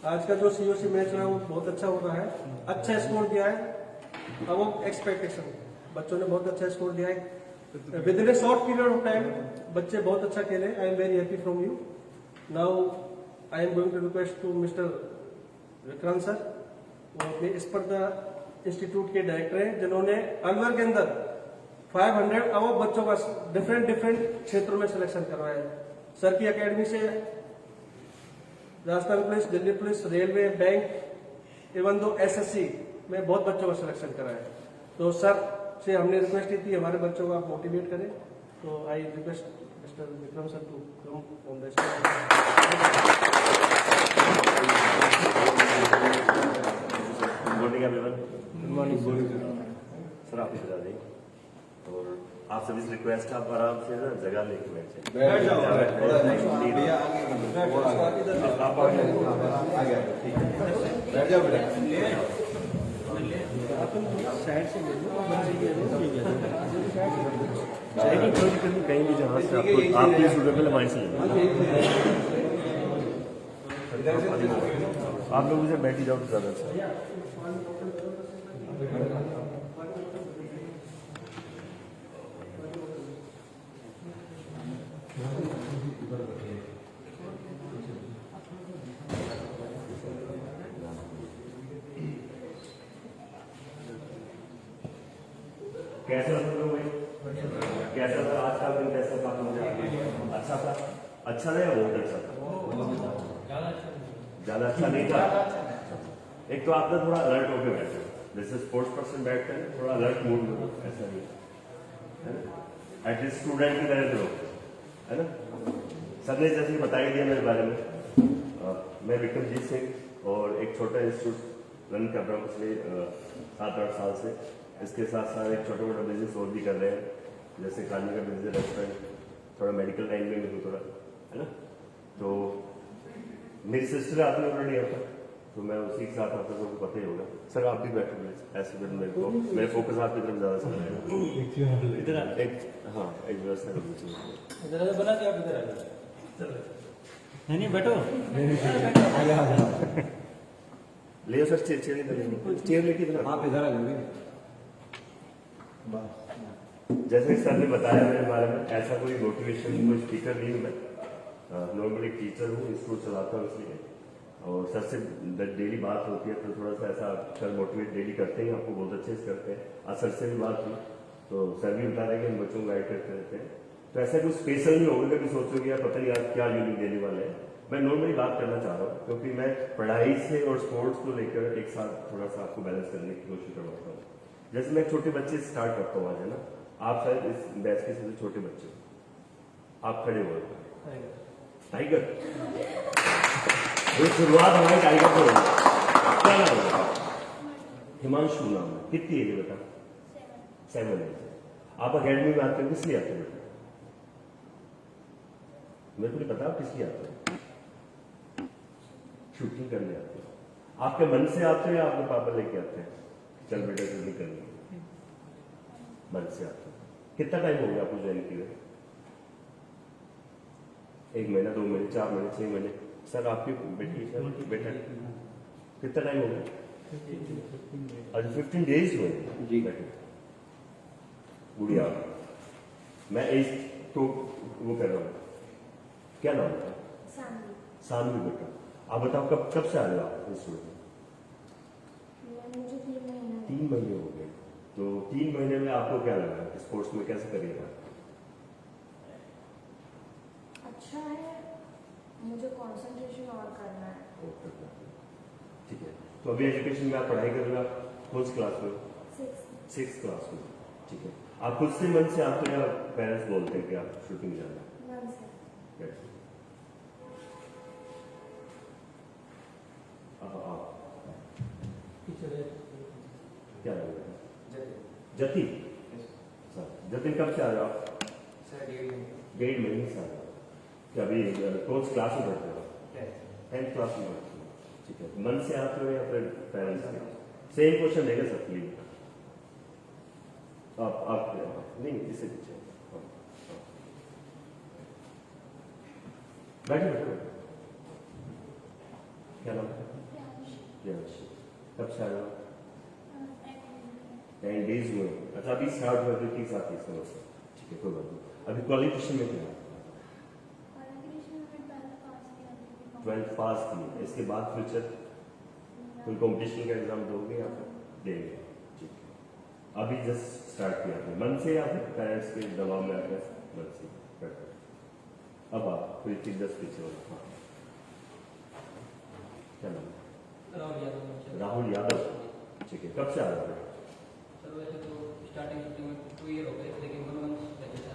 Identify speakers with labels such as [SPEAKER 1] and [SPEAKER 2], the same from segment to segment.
[SPEAKER 1] आज का जो सीओसी मैच रहा है वो बहुत अच्छा हो रहा है, अच्छा स्कोर दिया है अब एक्सपेक्टेशन। बच्चों ने बहुत अच्छा स्कोर दिया है within a short period of time. बच्चे बहुत अच्छा खेले। I am very happy from you. Now I am going to request to mister Vikrant sir, वो अपने स्पर्धा इंस्टीट्यूट के डायरेक्टर हैं जिन्होंने अलवर के अंदर 500 अबव बच्चों का डिफरेंट क्षेत्रों में सिलेक्शन करवाया है। सर की एकेडमी से Rajasthan police, Delhi police, railway, bank, even though SSC में बहुत बच्चों का सिलेक्शन करा है। तो सर से हमने रिक्वेस्ट की थी हमारे बच्चों को आप मोटिवेट करें। तो I request mister Vikram sir to come on the
[SPEAKER 2] morning everyone. Good morning sir, आप बता दें और आप सभी से रिक्वेस्ट है आप आराम से ना जगह लेके बैठ जाओ।
[SPEAKER 3] बैठ जाओ बेटा।
[SPEAKER 2] कहीं भी जहाँ से आपको सूटेबल है वहीं से आप लोग मुझे बैठ ही जाओ तो ज्यादा अच्छा। कैसा कैसा था आज का दिन? कैसा था मुझे? अच्छा था। अच्छा था या बहुत अच्छा था? ज्यादा अच्छा नहीं था। एक तो आप ना थोड़ा अलर्ट होकर बैठे, जैसे स्पोर्ट्स पर्सन बैठते हैं थोड़ा अलर्ट मूड में, ऐसा नहीं है ना, एटलीस्ट स्टूडेंट की तरह रहो, है ना। सर ने जैसे बताई दिया मेरे बारे में, मैं विक्रमजीत सिंह और एक छोटा इंस्टीट्यूट रन कर रहा हूँ पिछले 7-8 साल से। इसके साथ साथ एक छोटा मोटा बिजनेस और भी कर रहे हैं, जैसे खाने का बिजनेस, रेस्टोरेंट, थोड़ा मेडिकल लाइन में भी हूँ थोड़ा, है ना। तो मेरी सिस्टर आती है ऑलरेडी यहाँ पर, तो मैं उसी के साथ आता हूँ, पता ही होगा। सर आप भी बैठो ऐसे फिर मेरे को, मेरे फोकस आपकी तरफ ज़्यादा चल रहा है। एक व्यवस्था कर दीजिए।
[SPEAKER 1] बना के आप इधर आ
[SPEAKER 4] नहीं बैठो।
[SPEAKER 2] ले सर चेयर लेके इधर
[SPEAKER 3] आप इधर आ जाओगे।
[SPEAKER 2] जैसे सर ने बताया मेरे बारे में, ऐसा कोई मोटिवेशन कोई स्पीकर नहीं हूँ मैं, नॉर्मली टीचर हूँ, स्कूल चलाता हूँ इसलिए। और सर से डेली बात होती है तो थोड़ा सा ऐसा सर मोटिवेट डेली करते हैं, आपको बहुत अच्छे से करते हैं। आज सर से भी बात हुई तो सर भी बता रहे कि हम बच्चों को गाइड करते रहते हैं। तो ऐसा कुछ स्पेशल नहीं होगा कि सोचोगे यार पता नहीं आज क्या यूनिक देने वाले हैं। मैं नॉर्मली बात करना चाह रहा हूँ क्योंकि मैं पढ़ाई से और स्पोर्ट्स को लेकर एक साथ थोड़ा सा आपको बैलेंस करने की कोशिश करवाता हूँ। जैसे मैं छोटे बच्चे से स्टार्ट करता हूँ आज, है ना। आप शायद इस बैच के सबसे छोटे बच्चे हो, आप खड़े हो टाइगर। शुरुआत हमारी टाइगर से होगी। क्या नाम है? हिमांशु नाम है। कितनी एज है बेटा? 7 एज। आप अकेडमी में आते हो, किस लिए आते हो बेटा? मेरे को नहीं पता आप किस लिए आते हो। शूटिंग करने आते हो। आपके मन से आते हो या आपके पापा लेके आते हैं चल बेटा शूटिंग करनी? मन से आते हो। कितना टाइम हो गया आपको ज्वाइन किए? 1 महीना, 2 महीने, 4 महीने, 6 महीने? सर आपकी बेटी बेटा कितना टाइम हो गया? अच्छा 15 डेज हुए जी बेटे। गुड़िया मैं एज तो वो कर रहा हूँ। क्या नाम है? सानवी बेटा। आप बताओ कब से आ रहे हो आप इंस्टीट्यूट में?
[SPEAKER 5] मुझे
[SPEAKER 2] 3 महीने हो गए। तो 3 महीने में आपको क्या लगा स्पोर्ट्स में कैसे करिएगा?
[SPEAKER 5] अच्छा है, मुझे कंसंट्रेशन और करना है।
[SPEAKER 2] ठीक है। तो अभी एजुकेशन में आप पढ़ाई कर रहे हो, आप कौन सी क्लास में? 6th क्लास में। ठीक है। आप खुद से मन से आपको या पेरेंट्स बोलते हैं कि आप शूटिंग जाना? क्या नाम है? जतिन। जतिन कब से आ रहे हो आप? 1.5 महीने से आ रहे हो। क्या अभी कौन सी क्लास में पढ़ते हो? 10th क्लास में पढ़ते हो। ठीक है। मन से आते हो या फिर पेरेंट्स से? सेम क्वेश्चन देगा सबके लिए। आप नहीं इससे पीछे बैठे बैठे। क्या नाम है? प्रियांशी। कब से आया? 10 डेज हुए। अच्छा, अभी स्टार्ट हुआ तो 30 आती है इसका मतलब। ठीक है, कोई बात नहीं। अभी क्वालिफिकेशन में क्या है? 12th पास की है। इसके बाद फ्यूचर कोई कंपटीशन का एग्जाम दोगे या फिर देंगे? ठीक है, अभी जस्ट स्टार्ट किया आपने मन से या फिर पेरेंट्स के दबाव में आकर मन से? अब आप कोई चीज 10 पीछे हो। हाँ, क्या नाम? राहुल यादव। ठीक है, कब से आ रहा है?
[SPEAKER 4] सर वैसे तो स्टार्टिंग में 2 ईयर हो गए, लेकिन 1 मंथ पहले से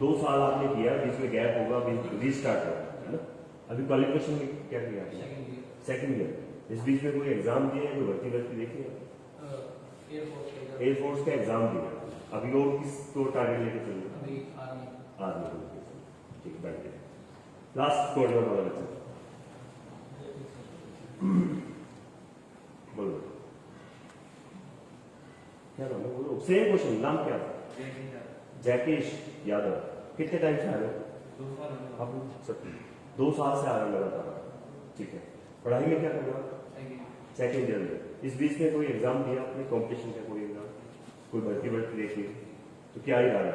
[SPEAKER 2] 2 साल आपने किया, बीच में गैप होगा, अभी रीस्टार्ट होगा, है ना? अभी क्वालिफिकेशन में क्या किया आपने?
[SPEAKER 4] Second year
[SPEAKER 2] second year. इस बीच में कोई एग्जाम दिए हैं, कोई भर्ती देखी है? एयरफोर्स का एग्जाम दिया। अभी और किसको टारगेट लेके चल रहे हैं?
[SPEAKER 4] अभी आर्मी।
[SPEAKER 2] आर्मी। ठीक है, बैठ गए। लास्ट कोर्नर वाला बच्चा बोलो, क्या नाम है? बोलो, सेम क्वेश्चन। नाम क्या? जैकेश यादव। कितने टाइम से आ रहे हो? 2 साल से आ रहे हो लगातार। ठीक है, पढ़ाई में क्या कर रहे हो? सेकेंड ईयर में। इस बीच में कोई एग्जाम दिया आपने, कॉम्पिटिशन का कोई एग्जाम, कोई भर्ती देखी तो क्या ही डाला?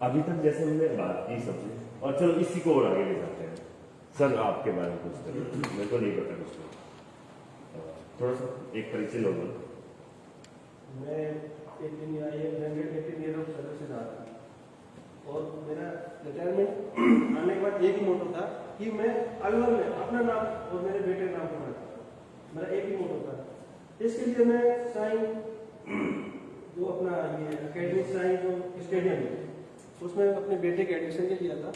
[SPEAKER 2] अभी तक जैसे हमने बात की सबसे, और चलो इसी को और आगे ले जाते हैं। सर आपके बारे में कुछ करें, मेरे को नहीं पता कुछ। थोड़ा सा एक परिचय लो।
[SPEAKER 1] मैं 18 ईयर ऑफ सर्विस रहा था और मेरा रिटायरमेंट आने के बाद एक ही मोटो था कि मैं अलवर में अपना नाम और मेरे बेटे का नाम करना था। मेरा एक ही मोटो था। इसके लिए मैं साइन जो अपना ये अकेडमिक साइन जो स्टेडियम है उसमें अपने बेटे के एडमिशन के लिया था।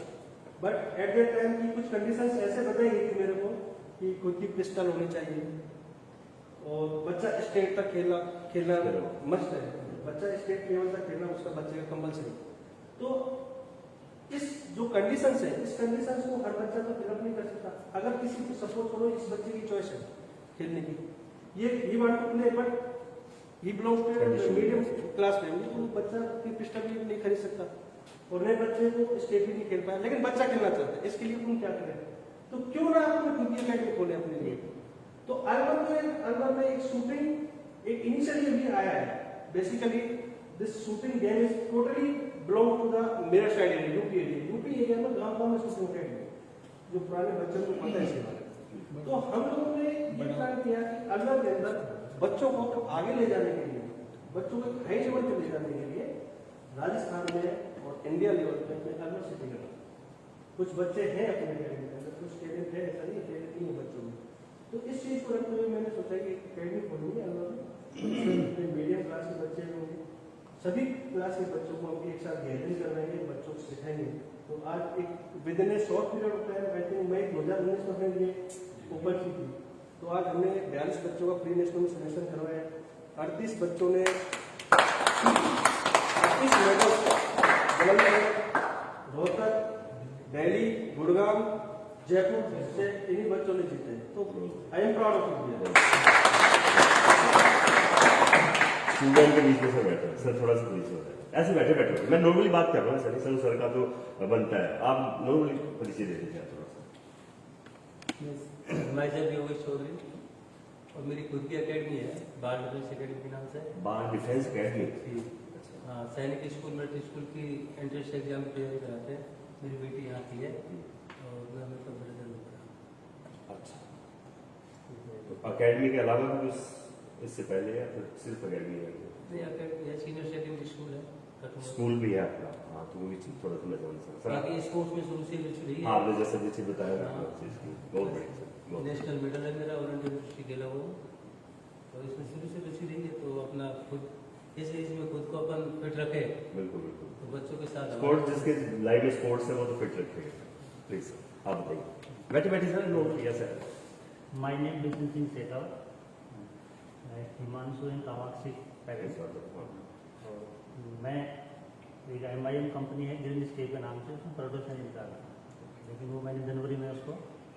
[SPEAKER 1] बट एट दैट टाइम की कुछ कंडीशंस ऐसे बताई गई थी मेरे को कि खुद की पिस्टल होनी चाहिए और बच्चा स्टेट तक खेलना मस्ट है। बच्चा स्टेट लेवल तक खेलना उसका बच्चे का कंपल्सरी। तो इस जो कंडीशंस है, इस कंडीशंस को हर बच्चा तो फिलअप नहीं कर सकता। अगर किसी को सपोज करो, इस बच्चे की चॉइस है खेलने की, ये want to play but he belongs to medium class family, तो बच्चा की पिस्टल भी नहीं खरीद सकता और नए बच्चे को स्टेट भी नहीं खेल पाया, लेकिन बच्चा खेलना चाहता है। इसके लिए तुम क्या करें? तो क्यों ना अपने खुद की अकेडमी खोले अपने लिए। तो अलवर में एक शूटिंग एक इनिशियली भी आया है। Basically this shooting game is totally belong to the मेरा साइड एरिया, यूपी एरिया में गांव में शूटिंग अकेडमी जो पुराने बच्चों को पता है इसके बारे में। तो हम लोगों ने ये प्लान किया कि अलवर के अंदर बच्चों को आगे ले जाने के लिए, बच्चों को हाई लेवल पे ले जाने के लिए राजस्थान में और इंडिया लेवल पे अलवर सिटी में कुछ बच्चे हैं अपने अकेडमी के अंदर, कुछ टैलेंट है, ऐसा नहीं टैलेंट नहीं है बच्चों में। तो इस चीज को रखते हुए मैंने सोचा कि अकेडमी खोलेंगे अलवर में। मीडियम क्लास के बच्चे होंगे, सभी क्लास के बच्चों को हम एक साथ गैदरिंग करवाएंगे, बच्चों को सिखाएंगे। तो आज एक within a short period of time, I think May 2019 में हमने ये ओपन की थी। तो आज हमने 42 बच्चों का प्री नेशनल में सिलेक्शन करवाया। 38 बच्चों ने 38 मेडल्स रोहतक, दिल्ली, गुड़गांव, जयपुर से इन्हीं बच्चों ने जीते। तो I am proud of India.
[SPEAKER 2] Student के बीच में सर बैठे सर, थोड़ा सा पुलिस हो जाए, ऐसे बैठे मैं नॉर्मली बात कर रहा हूँ सर का तो बनता है, आप नॉर्मली परिचय दे दीजिए थोड़ा सा।
[SPEAKER 4] मैं जब योगेश चौधरी और मेरी खुद की अकेडमी है, बाल डिफेंस अकेडमी के नाम से।
[SPEAKER 2] बाल डिफेंस अकेडमी?
[SPEAKER 4] हाँ, सैनिक स्कूल मिलिट्री स्कूल की एंट्रेंस एग्जाम की तैयारी कराते हैं। मेरी बेटी यहाँ की है और मैं मेरे ब्रदर लोग।
[SPEAKER 2] अच्छा, तो अकेडमी के अलावा भी कुछ इससे पहले या फिर सिर्फ अकेडमी है?
[SPEAKER 4] नहीं, अकेडमी है, सीनियर सेकेंडरी स्कूल है।
[SPEAKER 2] स्कूल भी है आपका? हाँ, तो वो भी चीज थोड़ा सा मैं समझ सकता।
[SPEAKER 4] बाकी स्पोर्ट्स में शुरू से रुचि रही है।
[SPEAKER 2] हाँ, आपने जैसे भी चीज बताया ना, बहुत बढ़िया सर।
[SPEAKER 4] नेशनल मेडल है मेरा, ऑल इंडिया यूनिवर्सिटी खेला हुआ, तो इसमें शुरू से रुचि रही है। तो अपना खुद इस एज में खुद को अपन फिट रखे,
[SPEAKER 2] बिल्कुल बिल्कुल।
[SPEAKER 4] तो बच्चों के साथ
[SPEAKER 2] स्पोर्ट्स, जिसके लाइफ में स्पोर्ट्स है वो तो फिट रखेगा। प्लीज सर आप बताइए। बैठे बैठे सर नोट किया सर।
[SPEAKER 6] My name is Bipiन सिंह सेठौर, हिमांशु इन कामाक्षी पैकेज। मैं एक MIM कंपनी है ग्रीन स्टे के नाम से, उसमें प्रोडक्शन इंचार्ज था, लेकिन वो मैंने जनवरी में उसको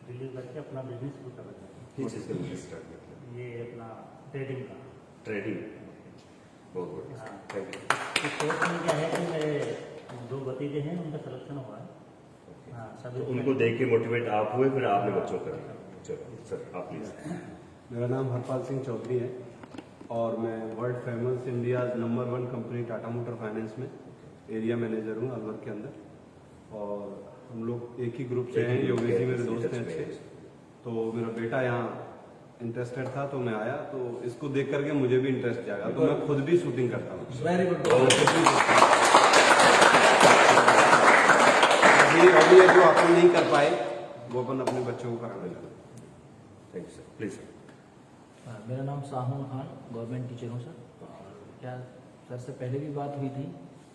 [SPEAKER 6] रिलीज करके अपना बिजनेस शुरू कर रखा था।
[SPEAKER 2] किस चीज़ का बिजनेस स्टार्ट किया?
[SPEAKER 6] ये अपना ट्रेडिंग का।
[SPEAKER 2] ट्रेडिंग? बहुत बढ़िया,
[SPEAKER 6] हाँ।
[SPEAKER 2] Thank you.
[SPEAKER 6] तो सोच में क्या है कि मैं 2 भतीजे हैं, उनका सिलेक्शन हुआ है। हाँ, सभी
[SPEAKER 2] उनको देख के मोटिवेट आप हुए, फिर आपने बच्चों को करा। चलो सर आप प्लीज।
[SPEAKER 3] मेरा नाम हरपाल सिंह चौधरी है और मैं world famous India number 1 company Tata motor finance में एरिया मैनेजर हूँ अलवर के अंदर। और हम लोग एक ही ग्रुप से हैं, योगेश जी मेरे दोस्त हैं अच्छे। तो मेरा बेटा यहाँ इंटरेस्टेड था तो मैं आया, तो इसको देख करके मुझे भी इंटरेस्ट जागा, तो मैं खुद भी शूटिंग करता हूँ।
[SPEAKER 1] Very good.
[SPEAKER 3] अभी जो अपन नहीं कर पाए वो अपन अपने बच्चों को कराने लगे।
[SPEAKER 2] Thank you sir, please.
[SPEAKER 7] मेरा नाम साहून खान, गवर्नमेंट टीचर हूँ सर। क्या सर से पहले भी बात हुई थी,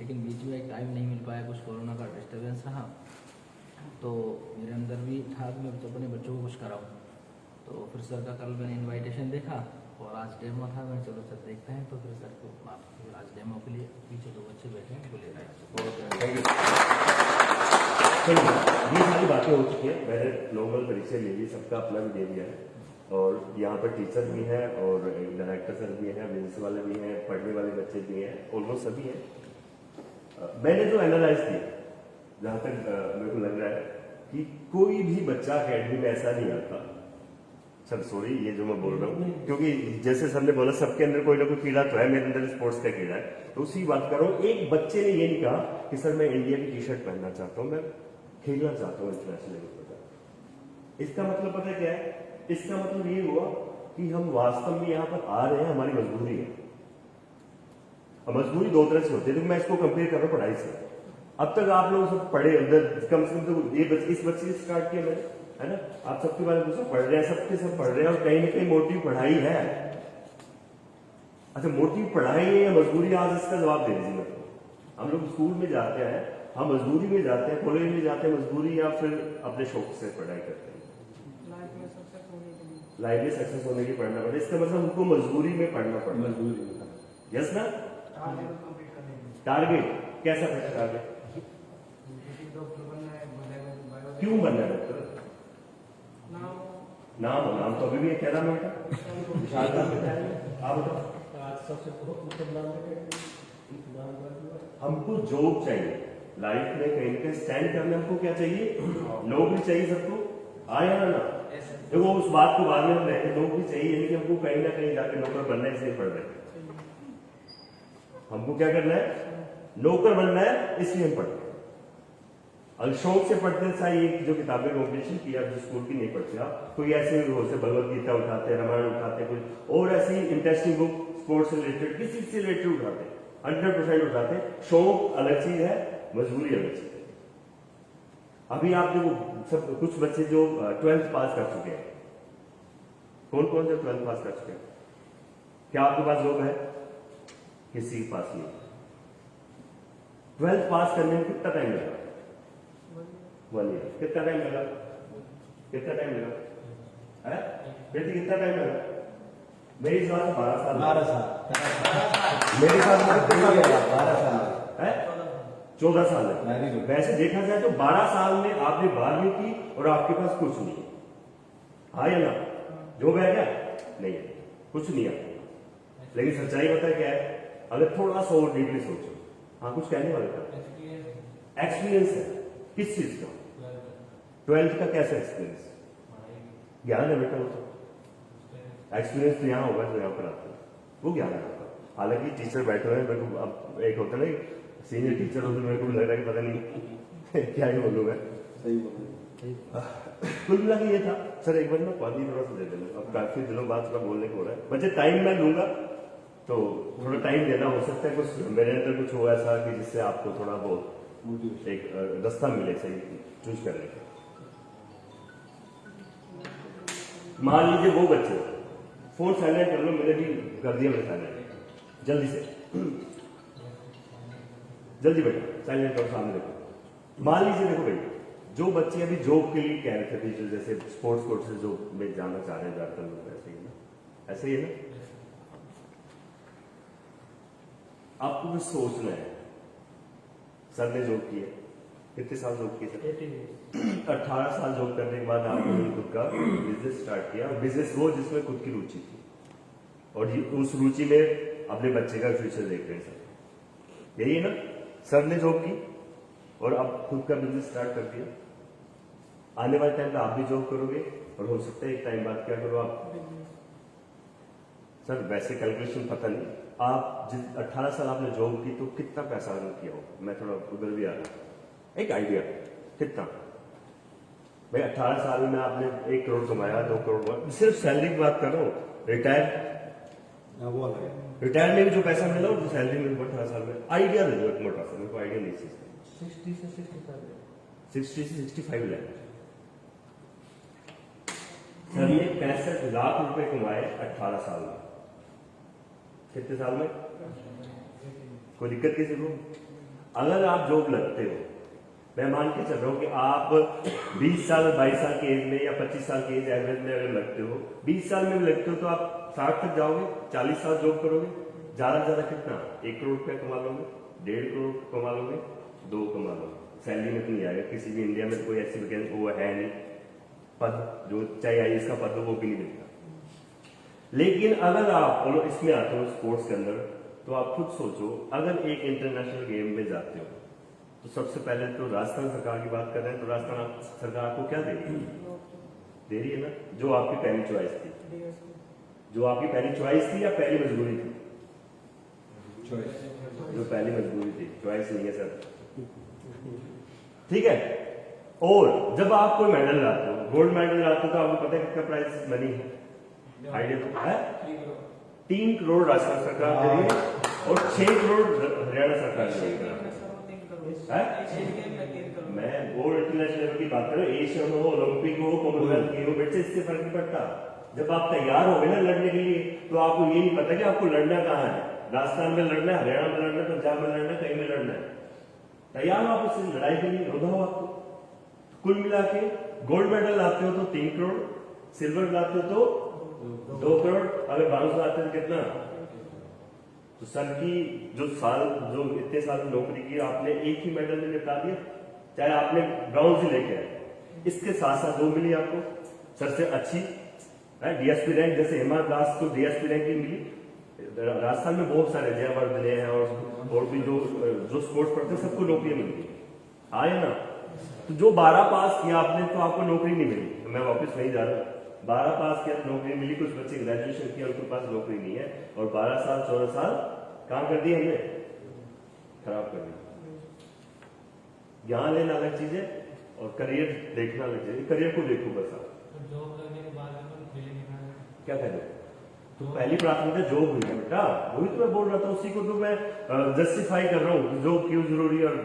[SPEAKER 7] लेकिन बीच में एक टाइम नहीं मिल पाया, कुछ कोरोना का डिस्टर्बेंस रहा, तो मेरे अंदर भी था कि मैं अपने बच्चों को कुछ कराऊँ। तो फिर सर का कल मैंने इनविटेशन देखा और आज डेमो था, मैं चलो सर देखते हैं। तो फिर सर को आज डेमो के लिए पीछे 2 बच्चे बैठे हैं, बोले
[SPEAKER 2] थैंक यू। चलिए, ये सारी बातें हो चुकी है, मैंने नॉर्मल परिचय ले ली, सबका अपना भी दे दिया है। और यहाँ पर टीचर भी हैं और डायरेक्टर सर भी हैं, बिजनेस वाले भी हैं, पढ़ने वाले बच्चे भी हैं, ऑलमोस्ट सभी हैं। मैंने जो एनालाइज किया, जहाँ तक मेरे को लग रहा है कि कोई भी बच्चा अकेडमी में ऐसा नहीं आता। सर सॉरी, ये जो मैं बोल रहा हूँ, क्योंकि जैसे सर ने बोला सबके अंदर कोई ना कोई कीड़ा तो है, मेरे अंदर स्पोर्ट्स का कीड़ा है, तो उसी बात कर रहा हूँ। एक बच्चे ने ये नहीं कहा कि सर मैं इंडिया की टी शर्ट पहनना चाहता हूँ, मैं खेलना चाहता हूँ इंटरनेशनल लेवल पर। इसका मतलब पता क्या है? इसका मतलब ये हुआ कि हम वास्तव में यहाँ पर आ रहे हैं, हमारी मजबूरी है। और मजबूरी 2 तरह से होती है, तो मैं इसको कंपेयर कर रहा हूँ पढ़ाई से। अब तक आप लोग सब पढ़े अंदर, कम से कम तो ये इस बच्चे से स्टार्ट किया मैंने, है ना? आप सबके बारे में पढ़ रहे हैं, सबके सब पढ़ रहे हैं, और कहीं ना कहीं मोटिव पढ़ाई है। अच्छा, मोटिव पढ़ाई है या मजबूरी? आज इसका जवाब दे दीजिए। हम लोग स्कूल में जाते हैं, हम मजदूरी में जाते हैं, कॉलेज में जाते हैं मजदूरी, या फिर अपने शौक से पढ़ाई करते हैं? लाइफ में सक्सेस होने की पढ़ना पड़ता है। इसका मतलब हमको मजबूरी में पढ़ना पड़ता है। यस ना? टारगेट कैसा है? टारगेट क्यों बनना है डॉक्टर? नाम तो अभी भी कह रहा मैं बेटा। आप बताओ। हमको जॉब चाहिए लाइफ में, कहीं ना कहीं स्टैंड करने हमको क्या चाहिए? नौकरी चाहिए सबको। आया ना? देखो उस बात को बाद में हम रहते, नौकरी चाहिए, यानी कि हमको कहीं ना कहीं जाकर नौकर बनना है, इसलिए पढ़ रहे हैं। हमको क्या करना है? नौकर बनना है, इसलिए हम पढ़ रहे हैं। और शौक से पढ़ते हैं, चाहे ये जो किताबें कॉम्पिटिशन की आप स्कूल की नहीं पढ़ते, आप कोई ऐसे हो से भगवत गीता उठाते हैं, रामायण उठाते हैं, कोई और ऐसी इंटरेस्टिंग बुक स्पोर्ट्स से रिलेटेड, किसी से रिलेटेड उठाते हैं, 100% उठाते हैं। शौक अलग चीज है, मजबूरी अलग चीज है। अभी आप देखो, सब कुछ बच्चे जो 12th पास कर चुके हैं, कौन कौन से 12th पास कर चुके हैं? क्या आपके पास जॉब है? किसी के पास नहीं। 12th पास करने में कितना टाइम लगा? 1 ईयर। कितना टाइम लगा? कितना टाइम लगा? बेटी कितना टाइम लगा? मेरे हिसाब से 12 साल।
[SPEAKER 3] 12 साल
[SPEAKER 2] मेरे हिसाब से
[SPEAKER 3] 12 साल
[SPEAKER 2] है, 14 साल है।
[SPEAKER 3] Very good.
[SPEAKER 2] वैसे देखा जाए तो 12 साल में आपने 12वीं की और आपके पास कुछ नहीं है। हाँ या ना? जॉब है क्या? नहीं है, कुछ नहीं है। लेकिन सच्चाई पता है क्या है? अगर थोड़ा सा और डीपली सोचो, हाँ कुछ कहने वाले था। एक्सपीरियंस है किस चीज का? 12th का कैसा एक्सपीरियंस? ज्ञान है बेटा, वो तो एक्सपीरियंस तो यहाँ होगा जो यहाँ पर आता है, वो ज्ञान है। हालांकि टीचर बैठे हुए हैं, मेरे को अब एक होता है ना सीनियर टीचर हो, तो मेरे को लग रहा है कि पता नहीं क्या ही बोलूँ मैं।
[SPEAKER 3] सही बोल।
[SPEAKER 2] कुल मिला के ये था। सर एक बार ना पानी थोड़ा सा दे देना, अब काफी दिनों बाद थोड़ा बोलने को हो रहा है। बच्चे टाइम मैं लूंगा, तो थोड़ा टाइम देना, हो सकता है कुछ मेरे अंदर कुछ हो ऐसा कि जिससे आपको थोड़ा बहुत एक रास्ता मिले सही चूज करने का। मान लीजिए वो बच्चे, फोन साइलेंट कर लो, मैंने भी कर दिया, मैंने साइलेंट, जल्दी से जल्दी बेटा साइलेंट करो, सामने देखो। मान लीजिए देखो भाई, जो बच्चे अभी जॉब के लिए कह रहे थे टीचर, जैसे स्पोर्ट्स कोर्स से जो में जाना चाह रहे हैं ज्यादातर लोग, ऐसे ही ना, ऐसे ही है ना? आपको भी सोचना है। सर ने जॉब किया, कितने साल जॉब किए सर? 18 साल जॉब करने के बाद आपने खुद का बिजनेस स्टार्ट किया। बिजनेस वो जिसमें खुद की रुचि थी, और उस रुचि में अपने बच्चे का फ्यूचर देख रहे हैं सर, यही है ना? सर ने जॉब की, और अब खुद का बिजनेस स्टार्ट कर दिया, आने वाले टाइम पे आप भी जॉब करोगे और हो सकता है एक टाइम बाद क्या करो आप, सर वैसे कैलकुलेशन पता नहीं, आप जिस 18 साल आपने जॉब की तो कितना पैसा अर्न किया हो, मैं थोड़ा उधर भी आ रहा हूं, एक आइडिया कितना भाई 18 साल में आपने 1 करोड़ कमाया, 2 करोड़, सिर्फ सैलरी की बात कर रहा हूँ,
[SPEAKER 3] वो अलग है।
[SPEAKER 2] रिटायर में भी जो पैसा मिला वो सैलरी में 18 साल में, आइडिया दे दो एक मोटा सा, मेरे को आइडिया नहीं चीज
[SPEAKER 4] 60 से 65
[SPEAKER 2] 60 से 65 लाख। सर ये 65 लाख रुपए कमाए 18 साल में, कितने साल में, कोई दिक्कत किसी को? अगर आप जॉब लगते हो, मैं मान के चल रहा हूं कि आप 20 साल 22 साल की एज में या 25 साल की एज एवरेज में अगर लगते हो, 20 साल में भी लगते हो तो आप 60 तक जाओगे, 40 साल जॉब करोगे, ज्यादा से ज्यादा कितना 1 करोड़ रुपया कमा लोगे, 1.5 करोड़ कमा लोगे, 2 कमा लोगे, सैलरी में तो नहीं आएगा। किसी भी इंडिया में तो कोई ऐसी वैकेंसी वो है नहीं, पद जो चाहे आईएएस का पद हो वो भी नहीं मिलता। लेकिन अगर आप इसमें आते हो स्पोर्ट्स के अंदर, तो आप खुद सोचो, अगर एक इंटरनेशनल गेम में जाते हो तो सबसे पहले तो राजस्थान सरकार की बात कर रहे हैं, तो राजस्थान सरकार को क्या दे रही है? दे रही है ना, जो आपकी पहली चॉइस थी, जो आपकी पहली चॉइस थी या पहली मजबूरी थी?
[SPEAKER 3] चॉइस,
[SPEAKER 2] जो पहली मजबूरी थी, चॉइस नहीं है सर, ठीक है। और जब आप कोई मेडल लाते हो, गोल्ड मेडल लाते हो, तो आपको पता है कितना प्राइस मनी है, आइडिया तो है? 3 करोड़ राजस्थान सरकार दे रही है और 6 करोड़ हरियाणा सरकार दे रही है। मैं गोल्ड इंटरनेशनल लेवल की बात कर रहा हूँ, एशियन हो, ओलंपिक हो, कॉमनवेल्थ की हो, बेटे इससे फर्क नहीं पड़ता। जब आप तैयार हो गए ना लड़ने के लिए, तो आपको ये नहीं पता कि आपको लड़ना कहाँ है, राजस्थान में लड़ना है, हरियाणा में लड़ना है, पंजाब में लड़ना है, कहीं में लड़ना है। तैयार हो आप इस लड़ाई के लिए, होगा हो आपको। कुल मिला के गोल्ड मेडल लाते हो तो 3 करोड़, सिल्वर लाते हो तो 2 करोड़, अगर ब्रॉन्ज लाते हो तो कितना? तो सर की जो इतने साल नौकरी की आपने एक ही मेडल में निपटा दिया, चाहे आपने ब्रॉन्ज ही लेके आए, इसके साथ साथ 2 मिली आपको सर से अच्छी डीएसपी रैंक, जैसे हेमंत दास को डीएसपी रैंक ही मिली। राजस्थान में बहुत सारे जयवर्धने हैं और भी जो स्पोर्ट्स पढ़ते हैं सबको नौकरी मिलती है, आए ना। तो जो 12 पास किया आपने तो आपको नौकरी नहीं मिली, तो मैं वापस नहीं जा रहा, 12 पास किया तो नौकरी मिली, कुछ बच्चे ग्रेजुएशन किया उनके पास नौकरी नहीं है, और 12 साल 14 साल काम कर दिए हमने, खराब कर दिया। ज्ञान लेना अलग चीज है और करियर देखना अलग चीज है, करियर को देखो बस आप।
[SPEAKER 4] जॉब करने के बाद
[SPEAKER 2] क्या कह रहे हो? तो पहली प्राथमिकता जॉब हुई है बेटा, वही तो मैं बोल रहा था, उसी को तो मैं जस्टिफाई कर रहा हूँ जॉब क्यों जरूरी है। और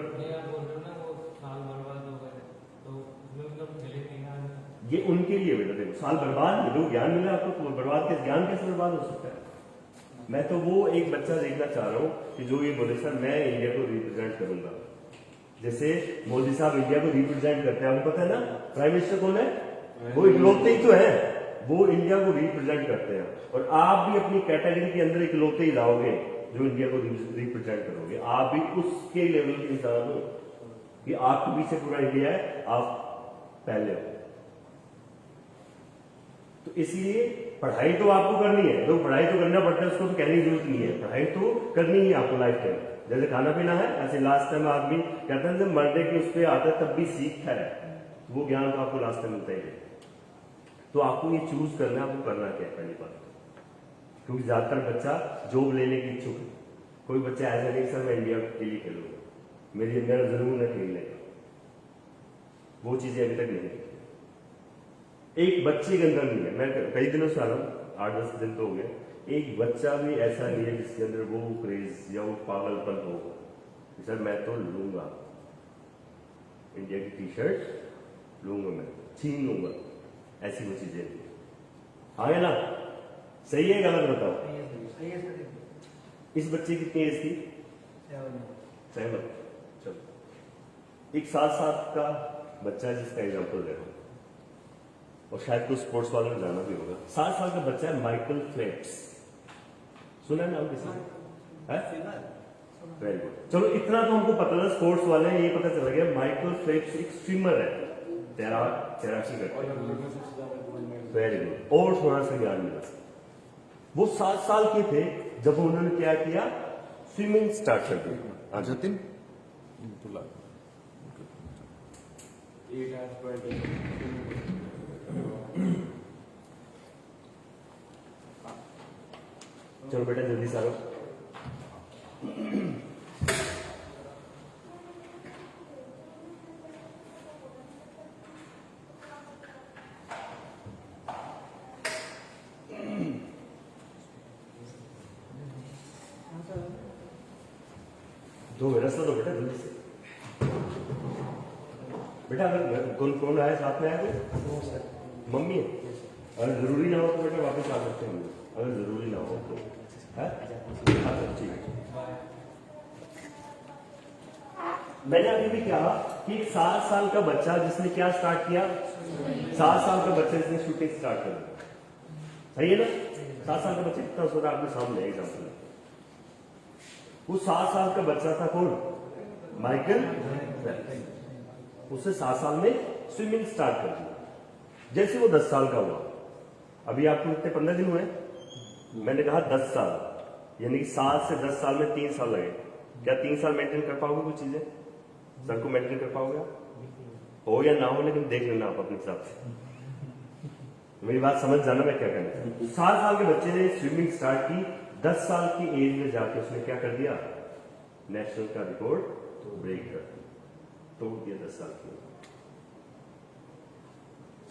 [SPEAKER 2] ये उनके लिए बेटा, देखो साल बर्बाद नहीं, जो ज्ञान मिला आपको तो बर्बाद के ज्ञान कैसे बर्बाद हो सकता है? मैं तो वो एक बच्चा देखना चाह रहा हूँ कि जो ये बोले सर मैं इंडिया को रिप्रेजेंट करूंगा, जैसे मोदी साहब इंडिया को रिप्रेजेंट करते हैं, आपको पता है ना प्राइम मिनिस्टर कौन है, वो इकलौते ही तो है, वो इंडिया को रिप्रेजेंट करते हैं। और आप भी अपनी कैटेगरी के अंदर इकलौते ही लाओगे जो इंडिया को रिप्रेजेंट करोगे, आप भी उसके लेवल के इंसान हो कि आपके पीछे पूरा इंडिया है, आप पहले हो। तो इसलिए पढ़ाई तो आपको करनी है, तो पढ़ाई तो करना पड़ता है, उसको तो कहने की जरूरत नहीं है, पढ़ाई तो करनी ही आपको लाइफ टाइम। जैसे खाना पीना है, ऐसे लास्ट टाइम आदमी कहता है जब मरने के उस पर आता है तब भी सीखता है, वो ज्ञान तो आपको लास्ट टाइम मिलता ही है। तो आपको ये चूज करना है, आपको करना क्या है पहली बात, क्योंकि ज्यादातर बच्चा जॉब लेने की इच्छुक है, कोई बच्चा ऐसा नहीं सर मैं इंडिया के लिए खेलूंगा, मेरा जरूर न खेलने, वो चीजें अभी तक नहीं है, एक बच्चे के अंदर नहीं है। मैं कई दिनों से आ रहा हूँ, 8-10 दिन तो हो गए, एक बच्चा भी ऐसा नहीं है जिसके अंदर वो क्रेज या वो पागलपन हो सर मैं तो लूंगा इंडिया की टी शर्ट लूंगा, मैं छीन लूंगा, ऐसी वो चीजें आगे ना। सही है गलत बताओ? इस बच्चे की कितनी एज थी? 7। चलो एक 7 का बच्चा है जिसका एग्जाम्पल दे रहा हूं, और शायद कुछ स्पोर्ट्स वालों ने जाना भी होगा। 7 साल का बच्चा है माइकल फेल्प्स, सुना है नाम किसी ने? वेरी गुड, चलो इतना तो हमको पता था, स्पोर्ट्स वाले ये पता चला गया माइकल फेल्प्स एक स्विमर है, तैराकी करते हैं। वेरी गुड, और थोड़ा सा ज्ञान मिला। वो 7 साल के थे जब उन्होंने क्या किया, स्विमिंग स्टार्ट कर दिया।
[SPEAKER 8] Jatin 8 hours per day.
[SPEAKER 2] चलो बेटा जल्दी से आओ। दो रस्ता दो बेटा जल्दी से। बेटा अगर कौन आया साथ में आया कोई? मम्मी है। अगर जरूरी ना हो तो बेटा वापस आ सकते हैं, अगर जरूरी ना हो तो है? अच्छा ठीक है। मैंने अभी भी कहा कि 7 साल का बच्चा जिसने क्या स्टार्ट किया, 7 साल का बच्चा जिसने शूटिंग स्टार्ट कर दिया, सही है ना? 7 साल का बच्चा कितना सोचा आपके सामने एग्जाम्पल। वो 7 साल का बच्चा था कौन? Michael Phelps. उसने 7 साल में स्विमिंग स्टार्ट कर दिया। जैसे वो 10 साल का हुआ, अभी आपको कितने 15 दिन हुए, मैंने कहा 10 साल, यानी कि 7 से 10 साल में 3 साल लगे। क्या 3 साल मेंटेन कर पाओगे कुछ चीजें? सर को मेंटेन कर पाओगे? हो या ना हो, लेकिन देख लेना आप अपने हिसाब से। मेरी बात समझ जाना मैं क्या कहना चाहता हूं। 7 साल के बच्चे ने स्विमिंग स्टार्ट की, 10 साल की एज में जाके उसने क्या कर दिया? नेशनल का रिकॉर्ड ब्रेक कर दिया, तोड़ दिया 10 साल की।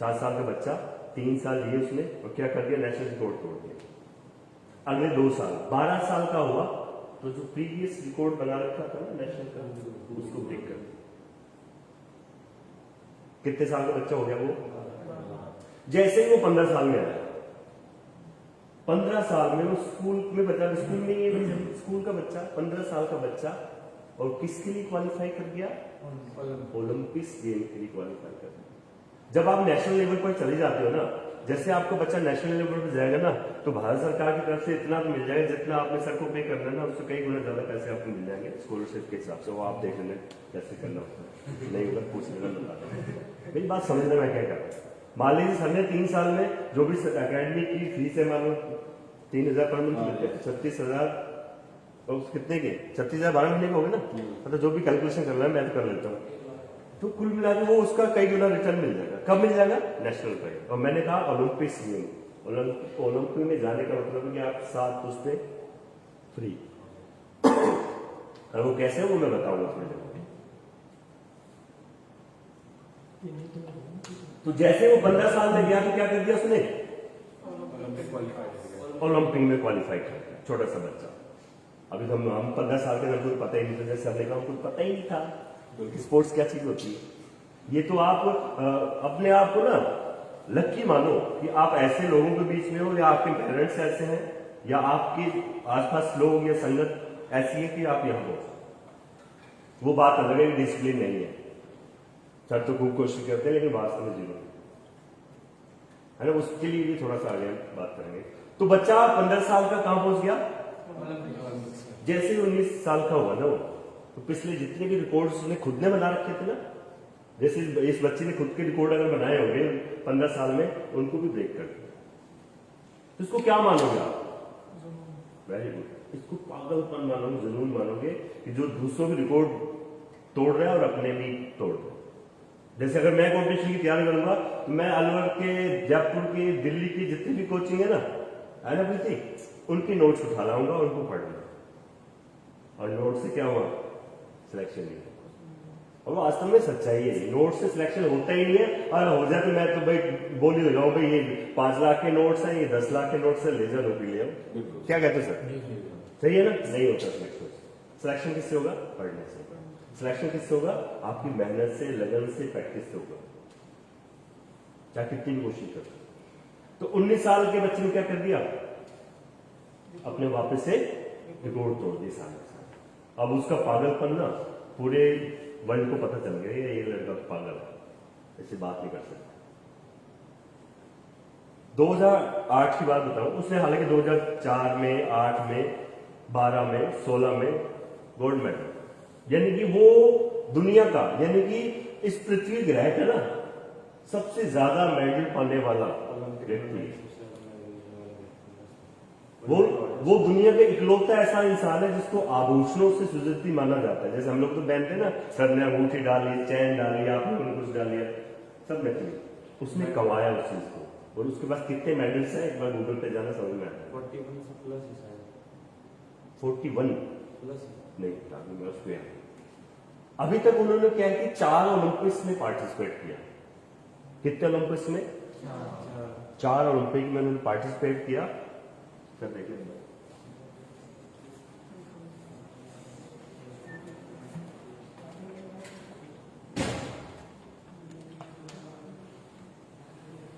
[SPEAKER 2] 7 साल का बच्चा 3 साल लिए उसने और क्या कर दिया? नेशनल रिकॉर्ड तोड़ दिया। अगले 2 साल 12 साल का हुआ तो जो प्रीवियस रिकॉर्ड बना रखा था ना नेशनल का, उसको ब्रेक कर दिया। कितने साल का बच्चा हो गया वो? जैसे ही वो 15 साल में आया, 15 साल में वो स्कूल में बच्चा, स्कूल में ये स्कूल का बच्चा, 15 साल का बच्चा, और किसके लिए क्वालिफाई कर गया? ओलंपिक्स गेम के लिए क्वालिफाई कर गया। जब आप नेशनल लेवल पर चले जाते हो ना, जैसे आपको बच्चा नेशनल लेवल पर जाएगा ना, तो भारत सरकार की तरफ से इतना तो मिल जाएगा, जितना आपने सर को पे करना है ना, उससे कई गुना ज्यादा पैसे आपको मिल जाएंगे स्कॉलरशिप के हिसाब से। वो आप देख लेना कैसे करना होता है, नहीं होगा पूछ लेना, बता। मेरी बात समझना मैं क्या कर रहा हूं। मान लीजिए सर ने 3 साल में जो भी अकेडमी की फीस है, मान लो 3,000 पर मंथ मिलते हैं, 36,000 और कितने के 36,000 12 महीने के हो गए ना, मतलब जो भी कैलकुलेशन कर रहा है मैं तो कर लेता हूँ, तो कुल मिला के वो उसका कई गुना रिटर्न मिल जाएगा। कब मिल जाएगा? नेशनल पर। और मैंने कहा ओलंपिक्स गेम, ओलंपिक में जाने का मतलब है कि आप 7 उसमें फ्री। और वो कैसे है वो मैं बताऊंगा थोड़ी देर। तो जैसे वो 15 साल में गया तो क्या कर दिया उसने? ओलंपिक में क्वालिफाई कर दिया। छोटा सा बच्चा, अभी तो हम 15 साल के अंदर पता ही नहीं था, जैसे हमने कहा हमको पता ही नहीं था स्पोर्ट्स क्या चीज होती है। ये तो आप अपने आप को ना लकी मानो कि आप ऐसे लोगों के बीच में हो, या आपके पेरेंट्स ऐसे हैं, या आपके आसपास लोग या संगत ऐसी है कि आप यहां हो। वो बात अलग है, डिसिप्लिन नहीं है। सर तो खूब कोशिश करते हैं लेकिन वास्तव में जीरो है ना, उसके लिए भी थोड़ा सा आगे बात करेंगे। तो बच्चा 15 साल का कहां पहुंच गया? जैसे ही 19 साल का हुआ ना वो, तो पिछले जितने भी रिकॉर्ड्स उसने खुद ने बना रखे थे ना, जैसे इस बच्चे ने खुद के रिकॉर्ड अगर बनाए होंगे 15 साल में, उनको भी ब्रेक कर दिया। तो इसको क्या मानोगे आप? Very good. इसको पागलपन मानोगे, जुनून मानोगे कि जो दूसरों के रिकॉर्ड तोड़ रहा है और अपने भी तोड़ रहा है। जैसे अगर मैं कॉम्पिटिशन की तैयारी करूंगा तो मैं अलवर के, जयपुर के, दिल्ली की जितनी भी कोचिंग है ना प्रीति, उनके नोट्स उठा लाऊंगा और उनको पढ़ूंगा, और नोट से क्या हुआ? सिलेक्शन नहीं। और वास्तव में सच्चाई है, नोट से सिलेक्शन होता ही नहीं है। और हो जाए तो मैं तो भाई बोल ही लगाऊं भाई ये 5 लाख के नोट्स हैं, ये 10 लाख के नोट्स से ले जाओ नौकरी ले आओ। क्या कहते सर? सही है ना? नहीं होता सिलेक्शन। सिलेक्शन किससे होगा? पढ़ने से होगा। सिलेक्शन किससे होगा? आपकी मेहनत से, लगन से, प्रैक्टिस से होगा, चाहे कितनी भी कोशिश करो। तो 19 साल के बच्चे ने क्या कर दिया? अपने वापस से रिकॉर्ड तोड़ दिया साल। अब उसका पागलपन ना पूरे वर्ल्ड को पता चल गया, ये लड़का पागल है, ऐसे बात नहीं कर सकता। 2008 की बात बताऊं, उसने हालांकि 2004 में, 8 में, 12 में, 16 में गोल्ड मेडल, यानी कि वो दुनिया का, यानी कि इस पृथ्वी ग्रह का ना सबसे ज्यादा मेडल पाने वाला व्यक्ति, वो वो दुनिया का इकलौता ऐसा इंसान है जिसको आभूषणों से सुजती माना जाता है। जैसे हम लोग तो पहनते हैं ना, सर ने अंगूठी डाली, चैन डाली, आपने कुछ डाली, सब नकली। उसने कमाया उस चीज को, और उसके पास कितने मेडल्स हैं एक बार गूगल पे जाना समझ में आता है।
[SPEAKER 8] 41 से प्लस है शायद
[SPEAKER 2] 41
[SPEAKER 8] प्लस
[SPEAKER 2] नहीं था, मैं उसको याद। अभी तक उन्होंने क्या है कि 4 ओलंपिक्स में पार्टिसिपेट किया। कितने ओलंपिक्स में? 4 ओलंपिक में उन्होंने पार्टिसिपेट किया। सर देखिए,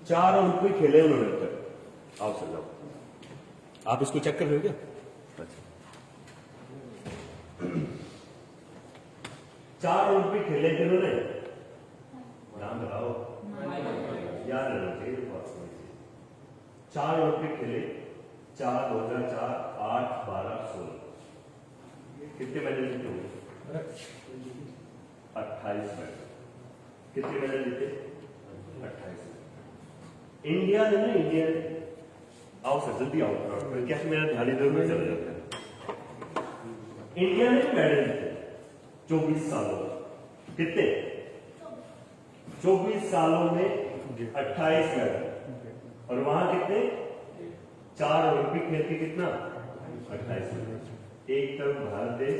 [SPEAKER 2] चार ओलंपिक खेले उन्होंने अब तक। आओ सर जाओ, आप इसको चेक कर रहे हो क्या? अच्छा, 4 ओलंपिक खेले थे उन्होंने, नाम बताओ, याद रहना चाहिए बात समझ चाहिए। 4 ओलंपिक खेले, 4, 2004, 8, 12, 16। कितने मेडल जीते होंगे? 28 मेडल। कितने मेडल जीते? 28। इंडिया ने ना, इंडिया ने, आओ सर जल्दी आओ, क्या मेरा ध्यान इधर उधर चला जाता है। इंडिया ने मेडल जीते 24 सालों में। कितने? 24 सालों में 28 मेडल। और वहां कितने? 4 ओलंपिक खेल के कितना? 28 मेडल। एक तरफ भारत देश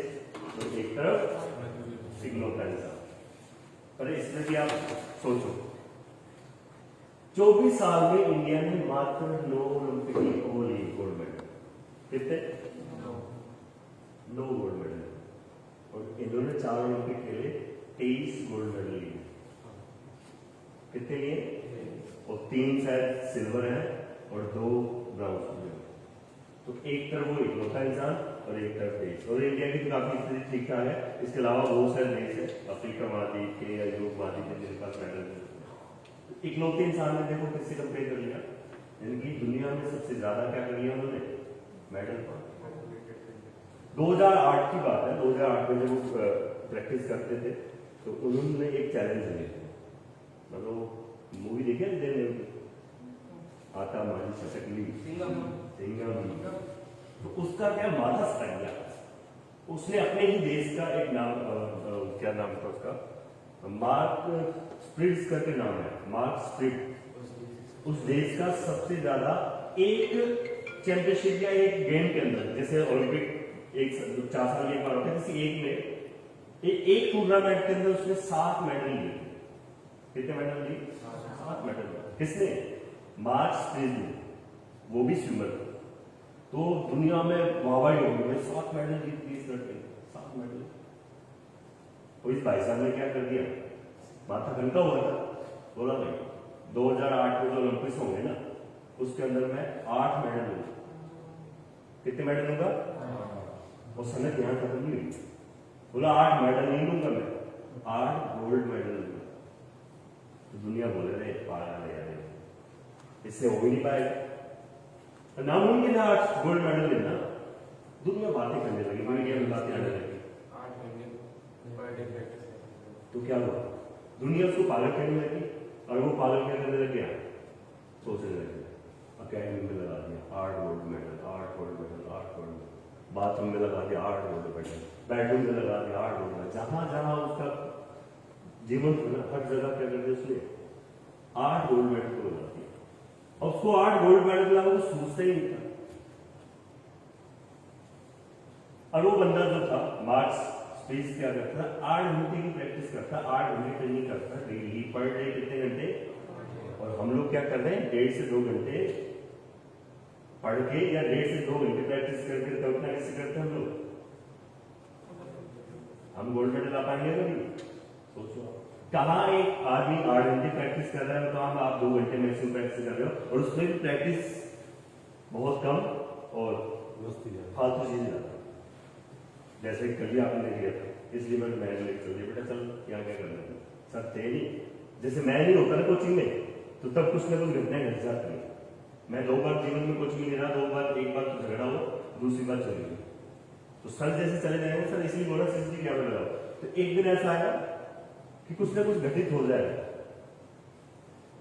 [SPEAKER 2] और एक तरफ इकलौता इंसान। और इसमें भी आप सोचो, 24 साल में इंडिया ने मात्र 9 ओलंपिक गोल्ड मेडल। कितने? 9 गोल्ड मेडल। और इन्होंने 4 ओलंपिक खेले, 23 गोल्ड मेडल लिए। कितने लिए? और 3 शायद सिल्वर है और 2 ब्राउन हुए। तो एक तरफ वो इकलौता इंसान और एक तरफ देश। और इंडिया की तो काफी स्थिति ठीक ठाक है। इसके अलावा बहुत सारे देश है, अफ्रीका महाद्वीप के या यूरोप महाद्वीप के, जिनके पास मेडल है। इकलौते इंसान ने देखो किससे कंपेयर कर लिया, यानी दुनिया में सबसे ज्यादा क्या कर लिया उन्होंने? मेडल। 2008 की बात है, 2008 में जब वो प्रैक्टिस करते थे तो उन्होंने एक चैलेंज लिया। मतलब मूवी देखी है देने आता माजी शकली सिंगम, तो उसका क्या माथा सटक गया। उसने अपने ही देश का एक नाम, क्या नाम था उसका, मार्क स्प्रिट्स करके नाम है, मार्क स्प्रिट। उस देश का सबसे ज्यादा एक चैंपियनशिप या एक गेम के अंदर, जैसे ओलंपिक एक 4 साल में एक बार होता है, किसी एक में एक टूर्नामेंट के अंदर उसने 7 मेडल लिए। कितने मेडल लिए? 7 मेडल। किसने? मार्क स्प्रिट ने, वो भी स्विमर। तो दुनिया में वाहवाही होगी, 7 मेडल जीत लिए इस लड़के, 7 मेडल। तो इस भाई साहब ने क्या कर दिया, माथा घंटा हुआ था, बोला भाई 2008 में जो ओलंपिक्स होंगे ना, उसके अंदर मैं 8 मेडल लूंगा। कितने मेडल लूंगा? और सनत यहां खत्म नहीं हुई। बोला 8 मेडल नहीं लूंगा मैं, 8 गोल्ड मेडल लूंगा। तो दुनिया बोले रहे पागल है यार, इससे हो ही नहीं पाएगा। नामुमकिन है 8 गोल्ड मेडल लेना। दुनिया बातें करने लगी, मीडिया में बातें आने लगी।
[SPEAKER 8] 8 महीने पर डे प्रैक्टिस।
[SPEAKER 2] तो क्या हुआ? दुनिया उसको पागल कहने लगी, और वो पागल क्या करने लग गया? सोचने लग गया। अकेडमी में लगा दिया 8 gold medal, 8 gold medal, 8 gold medal. Bathroom में लगा दिया 8 गोल्ड मेडल, बेडरूम में लगा दिया 8 गोल्ड मेडल। जहां जहां उसका जीवन था ना, हर जगह क्या कर दिया उसने? 8 गोल्ड मेडल को लगा दिया। और उसको 8 गोल्ड मेडल मिला, वो सोचता ही नहीं था। और वो बंदा जो था मार्क्स स्पीच क्या करता था? 8 घंटे की प्रैक्टिस करता, 8 घंटे ट्रेनिंग करता डेली, पर डे कितने घंटे? और हम लोग क्या कर रहे हैं? 1.5 से 2 घंटे पढ़ के या 1.5 से 2 घंटे प्रैक्टिस करके तब उतना कैसे करते हैं हम लोग? हम गोल्ड मेडल ला पाएंगे कभी? सोचो, कहाँ एक आदमी 8 घंटे प्रैक्टिस कर रहा है, तो आप 2 घंटे मैक्सिमम प्रैक्टिस कर रहे हो, और उसमें भी प्रैक्टिस बहुत कम और फालतू चीज लाता। जैसे कल ही आपने दिया था, इसलिए मैंने चल दिया, बेटा चल क्या क्या करना है, सब थे नहीं। जैसे मैं नहीं होता ना कोचिंग में, तो तब कुछ ना कुछ घटनाएं घट जाती हैं। मैं 2 बार जीवन में कोचिंग में रहा, 2 बार, एक बार तो झगड़ा हो, दूसरी बार चली गई। तो सर जैसे चले जाएंगे, सर इसलिए बोला सीसीटीवी कैमरा लगाओ, तो एक दिन ऐसा आएगा कि कुछ ना कुछ घटित हो जाएगा।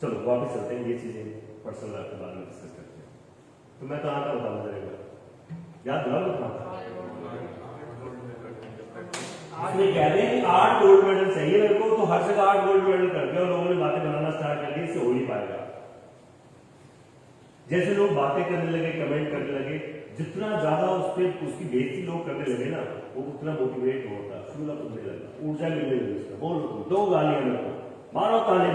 [SPEAKER 2] चलो वापस चलते हैं, ये चीजें पर्सनल आपके बारे में डिस्कस करते हैं। तो मैं कहाँ का बताऊँ जरा, याद दिला था इसमें कह रहे हैं कि 8 गोल्ड मेडल चाहिए मेरे को, तो हर जगह 8 गोल्ड मेडल कर दिया और लोगों ने बातें बनाना स्टार्ट कर दी, इससे हो नहीं पाएगा। जैसे लोग बातें करने लगे, कमेंट करने लगे, जितना ज्यादा उस पर उसकी बेइज्जती लोग करने लगे ना, वो उतना मोटिवेट होता, फूला उठने लगा, ऊर्जा मिलने लगी उसका। बोल दो गालियां मेरे को, मारो ताने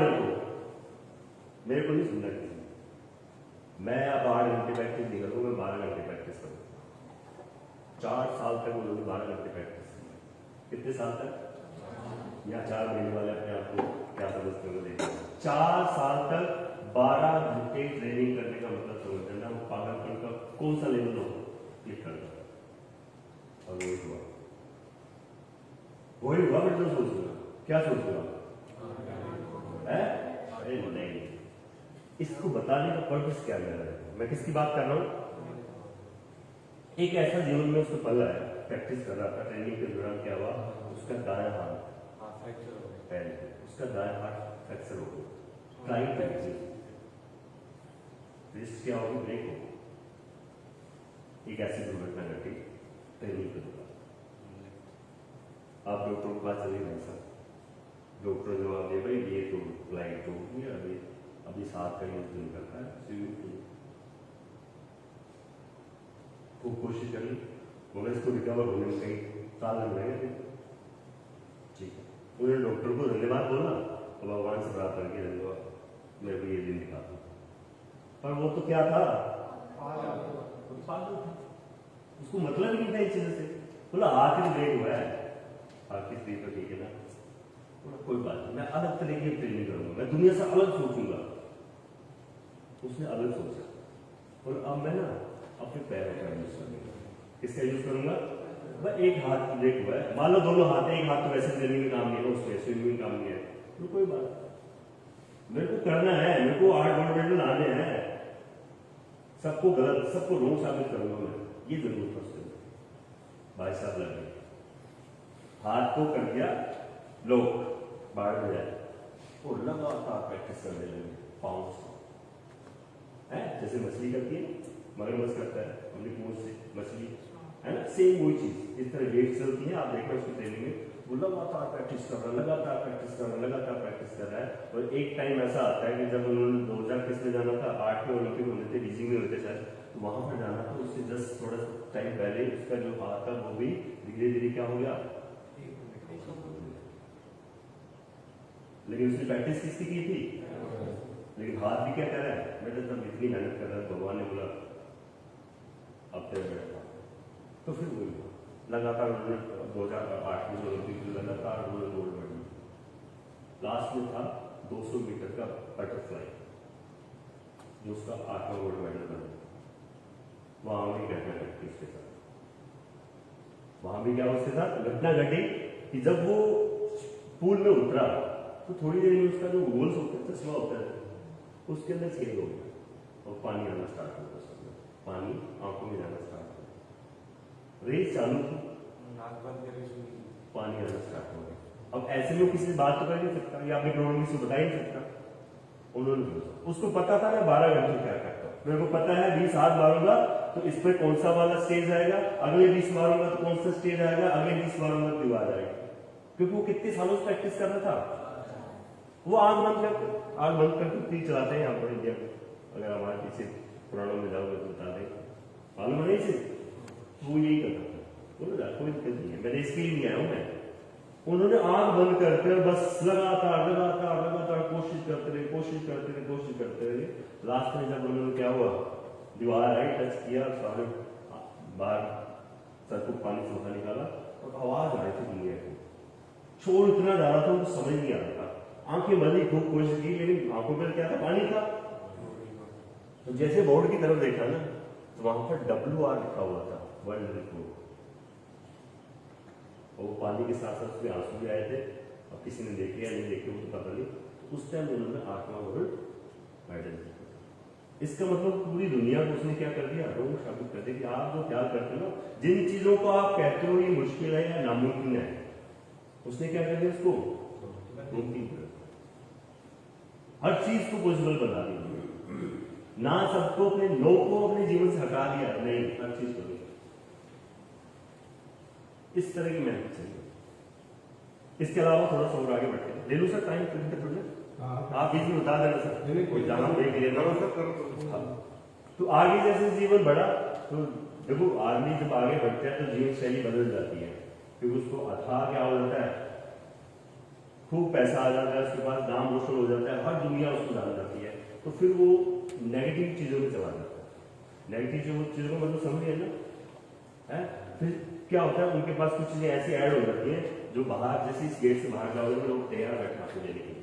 [SPEAKER 2] मेरे को नहीं सुनना किसी ने। मैं अब 8 घंटे प्रैक्टिस नहीं करूंगा, मैं 12 घंटे प्रैक्टिस करूंगा। 4 साल तक उन्होंने 12 घंटे प्रैक्टिस की। कितने साल तक? या 4 महीने वाले अपने आप को क्या समझते हो? 4 साल तक 12 घंटे ट्रेनिंग करने का मतलब समझते ना, वो पागलपन का कौन सा लेवल हो ये करता। और वही हुआ फिर तो सोच रहा क्या सोच रहा है? अरे नहीं, इसको बताने का पर्पस क्या मेरा है? मैं किसकी बात कर रहा हूं? एक ऐसा जीवन में उसको पल आया, प्रैक्टिस कर रहा था, ट्रेनिंग के दौरान क्या हुआ, उसका दायां हाथ उसका दायां हाथ फ्रैक्चर हो गया। ट्राइंग प्रैक्टिस रिस्क क्या होगी? ब्रेक हो, एक ऐसी दुर्घटना घटी ट्रेनिंग के दौरान। आप डॉक्टर के पास चले गए सर, डॉक्टर जवाब दिया भाई ये तो फ्लाइट टूट गई, अभी 7 का यूज नहीं करता है, स्विमिंग पूल। खूब कोशिश करी, उन्हें इसको रिकवर होने में कई साल लग रहे थे। ठीक है, उन्होंने डॉक्टर को धन्यवाद बोला और भगवान से प्रार्थना की धन्यवाद मेरे को ये दिन दिखा। पर वो तो क्या था, पागल था, उसको मतलब ही नहीं था इस चीज से। बोला आखिर ब्रेक हुआ है, आखिर ब्रेक तो ठीक है ना, कोई बात नहीं, मैं अलग तरीके की ट्रेनिंग करूंगा, मैं दुनिया से अलग सोचूंगा। उसने अलग सोचा और अब मैं ना अपने पैरों का यूज करूंगा। किसका यूज करूंगा? भाई एक हाथ ब्रेक हुआ है, मान लो दोनों हाथ, एक हाथ तो वैसे ट्रेनिंग में काम नहीं है, उसमें स्विमिंग में काम नहीं है, तो कोई बात, मेरे को करना है, मेरे को 8 गोल्ड मेडल लाने हैं, सबको गलत, सबको रोंग साबित करूंगा मैं, ये जरूर फंसते भाई साहब लग गए, हाथ को कर दिया लोग बाढ़ में जाए और लगातार प्रैक्टिस करने लगे पाँव से, जैसे मछली करती है, मगरमच्छ करता है अपनी पूंछ से, मछली है ना, सेम वही चीज। इस तरह वेट चलती है, आप देखो उसकी ट्रेनिंग में वो लगातार प्रैक्टिस कर रहा है, लगातार प्रैक्टिस कर रहा है, लगातार प्रैक्टिस कर रहा है। और एक टाइम ऐसा आता है कि जब उन्होंने 2000 में जाना था, 8 में ओलंपिक होने थे, बीजिंग में होते शायद, तो वहां पर जाना था, उससे जस्ट थोड़ा टाइम पहले उसका जो हाथ था वो भी धीरे धीरे क्या हो गया, लेकिन उसने प्रैक्टिस किसकी की थी? लेकिन हाथ भी क्या कर रहा है, मैं जब इतनी मेहनत कर रहा है, भगवान ने बोला अब तेरे बैठा, तो फिर वही हुआ। लगातार उन्होंने 2008 में ओलंपिक में लगातार उन्होंने गोल्ड मेडल, लास्ट में था 200 मीटर का बटरफ्लाई जो उसका 8वां गोल्ड मेडल बना। वहां भी घटना घटी उसके साथ, वहां भी क्या उसके साथ घटना घटी कि जब वो पूल में उतरा तो थोड़ी देर में उसका जो गोल्स होता है, चश्मा होता है, उसके अंदर छेद हो गया और पानी आना स्टार्ट हो गया, पानी आंखों में जाना स्टार्ट हो गया, रेस चालू थी, पानी आना स्टार्ट हो गया। अब ऐसे में किसी से बात तो कर नहीं सकता, या अपने प्रॉब्लम किसी को बता ही नहीं सकता। उन्होंने उसको पता था मैं 12 घंटे क्या करता हूँ, मेरे को पता है 20 हाथ मारूंगा तो इस पर कौन सा वाला स्टेज आएगा, अगले 20 मारूंगा तो कौन सा स्टेज आएगा, अगले 20 मारूंगा तो दीवार आएगी, क्योंकि वो कितने सालों से प्रैक्टिस कर रहा था। वो आग बंद करके तीर चलाते हैं यहाँ पर इंडिया में, अगर हमारे पीछे पुराणों में जाओगे तो बता दें, मालूम नहीं से वो यही करता था, बोलो कोई दिक्कत नहीं है, मैंने इसके लिए नहीं आया हूँ मैं। उन्होंने आग बंद करके बस लगातार लगातार लगातार कोशिश करते रहे। लास्ट में जब उन्होंने क्या हुआ, दीवार आई, टच किया, सारे बाहर सर को पानी से बाहर निकाला और आवाज आ रही थी दुनिया को, शोर इतना ज्यादा था उनको समझ नहीं आ रहा था, आंखें बंदी खूब कोशिश की, लेकिन आंखों पर क्या था, पानी था। तो जैसे बोर्ड की तरफ देखा ना तो वहां पर WR लिखा हुआ था, वर्ल्ड रिकॉर्ड, और वो पानी के साथ साथ उसमें आंसू भी आए थे। अब किसी ने देखे या नहीं देखे वो तो पता नहीं, तो उस टाइम उन्होंने 8वां वर्ल्ड मेडल जीता। इसका मतलब पूरी दुनिया को उसने क्या कर दिया, रोग साबित कर दिया कि आप जो ख्याल करते हो, जिन चीजों को आप कहते हो ये मुश्किल है या नामुमकिन है, उसने क्या कर दिया, उसको मुमकिन कर दिया, हर चीज को पॉसिबल बना दिया। ना सबको अपने लोग को अपने जीवन से हटा दिया, नहीं, हर चीज को इस तरह की मेहनत चाहिए। इसके अलावा थोड़ा सा और आगे बढ़ते हैं। ले लो सर टाइम आप बीच में बता देना सर, कोई जहाँ देख लेना हाँ। तो आगे जैसे जीवन बढ़ा तो देखो आदमी जब आगे बढ़ता है तो जीवन शैली बदल जाती है, क्योंकि उसको अथाह क्या हो जाता है, खूब पैसा आ जाता है, उसके पास नाम रोशन हो जाता है, हर दुनिया उसको जान जाती है, तो फिर वो नेगेटिव चीजों में चला जाता है। नेगेटिव चीजों को मतलब समझिए ना है। फिर क्या होता है, उनके पास कुछ चीजें ऐसी ऐड हो जाती है जो बाहर जैसे इस गेट से बाहर जाओगे तो लोग तैयार बैठे आपको देने के लिए,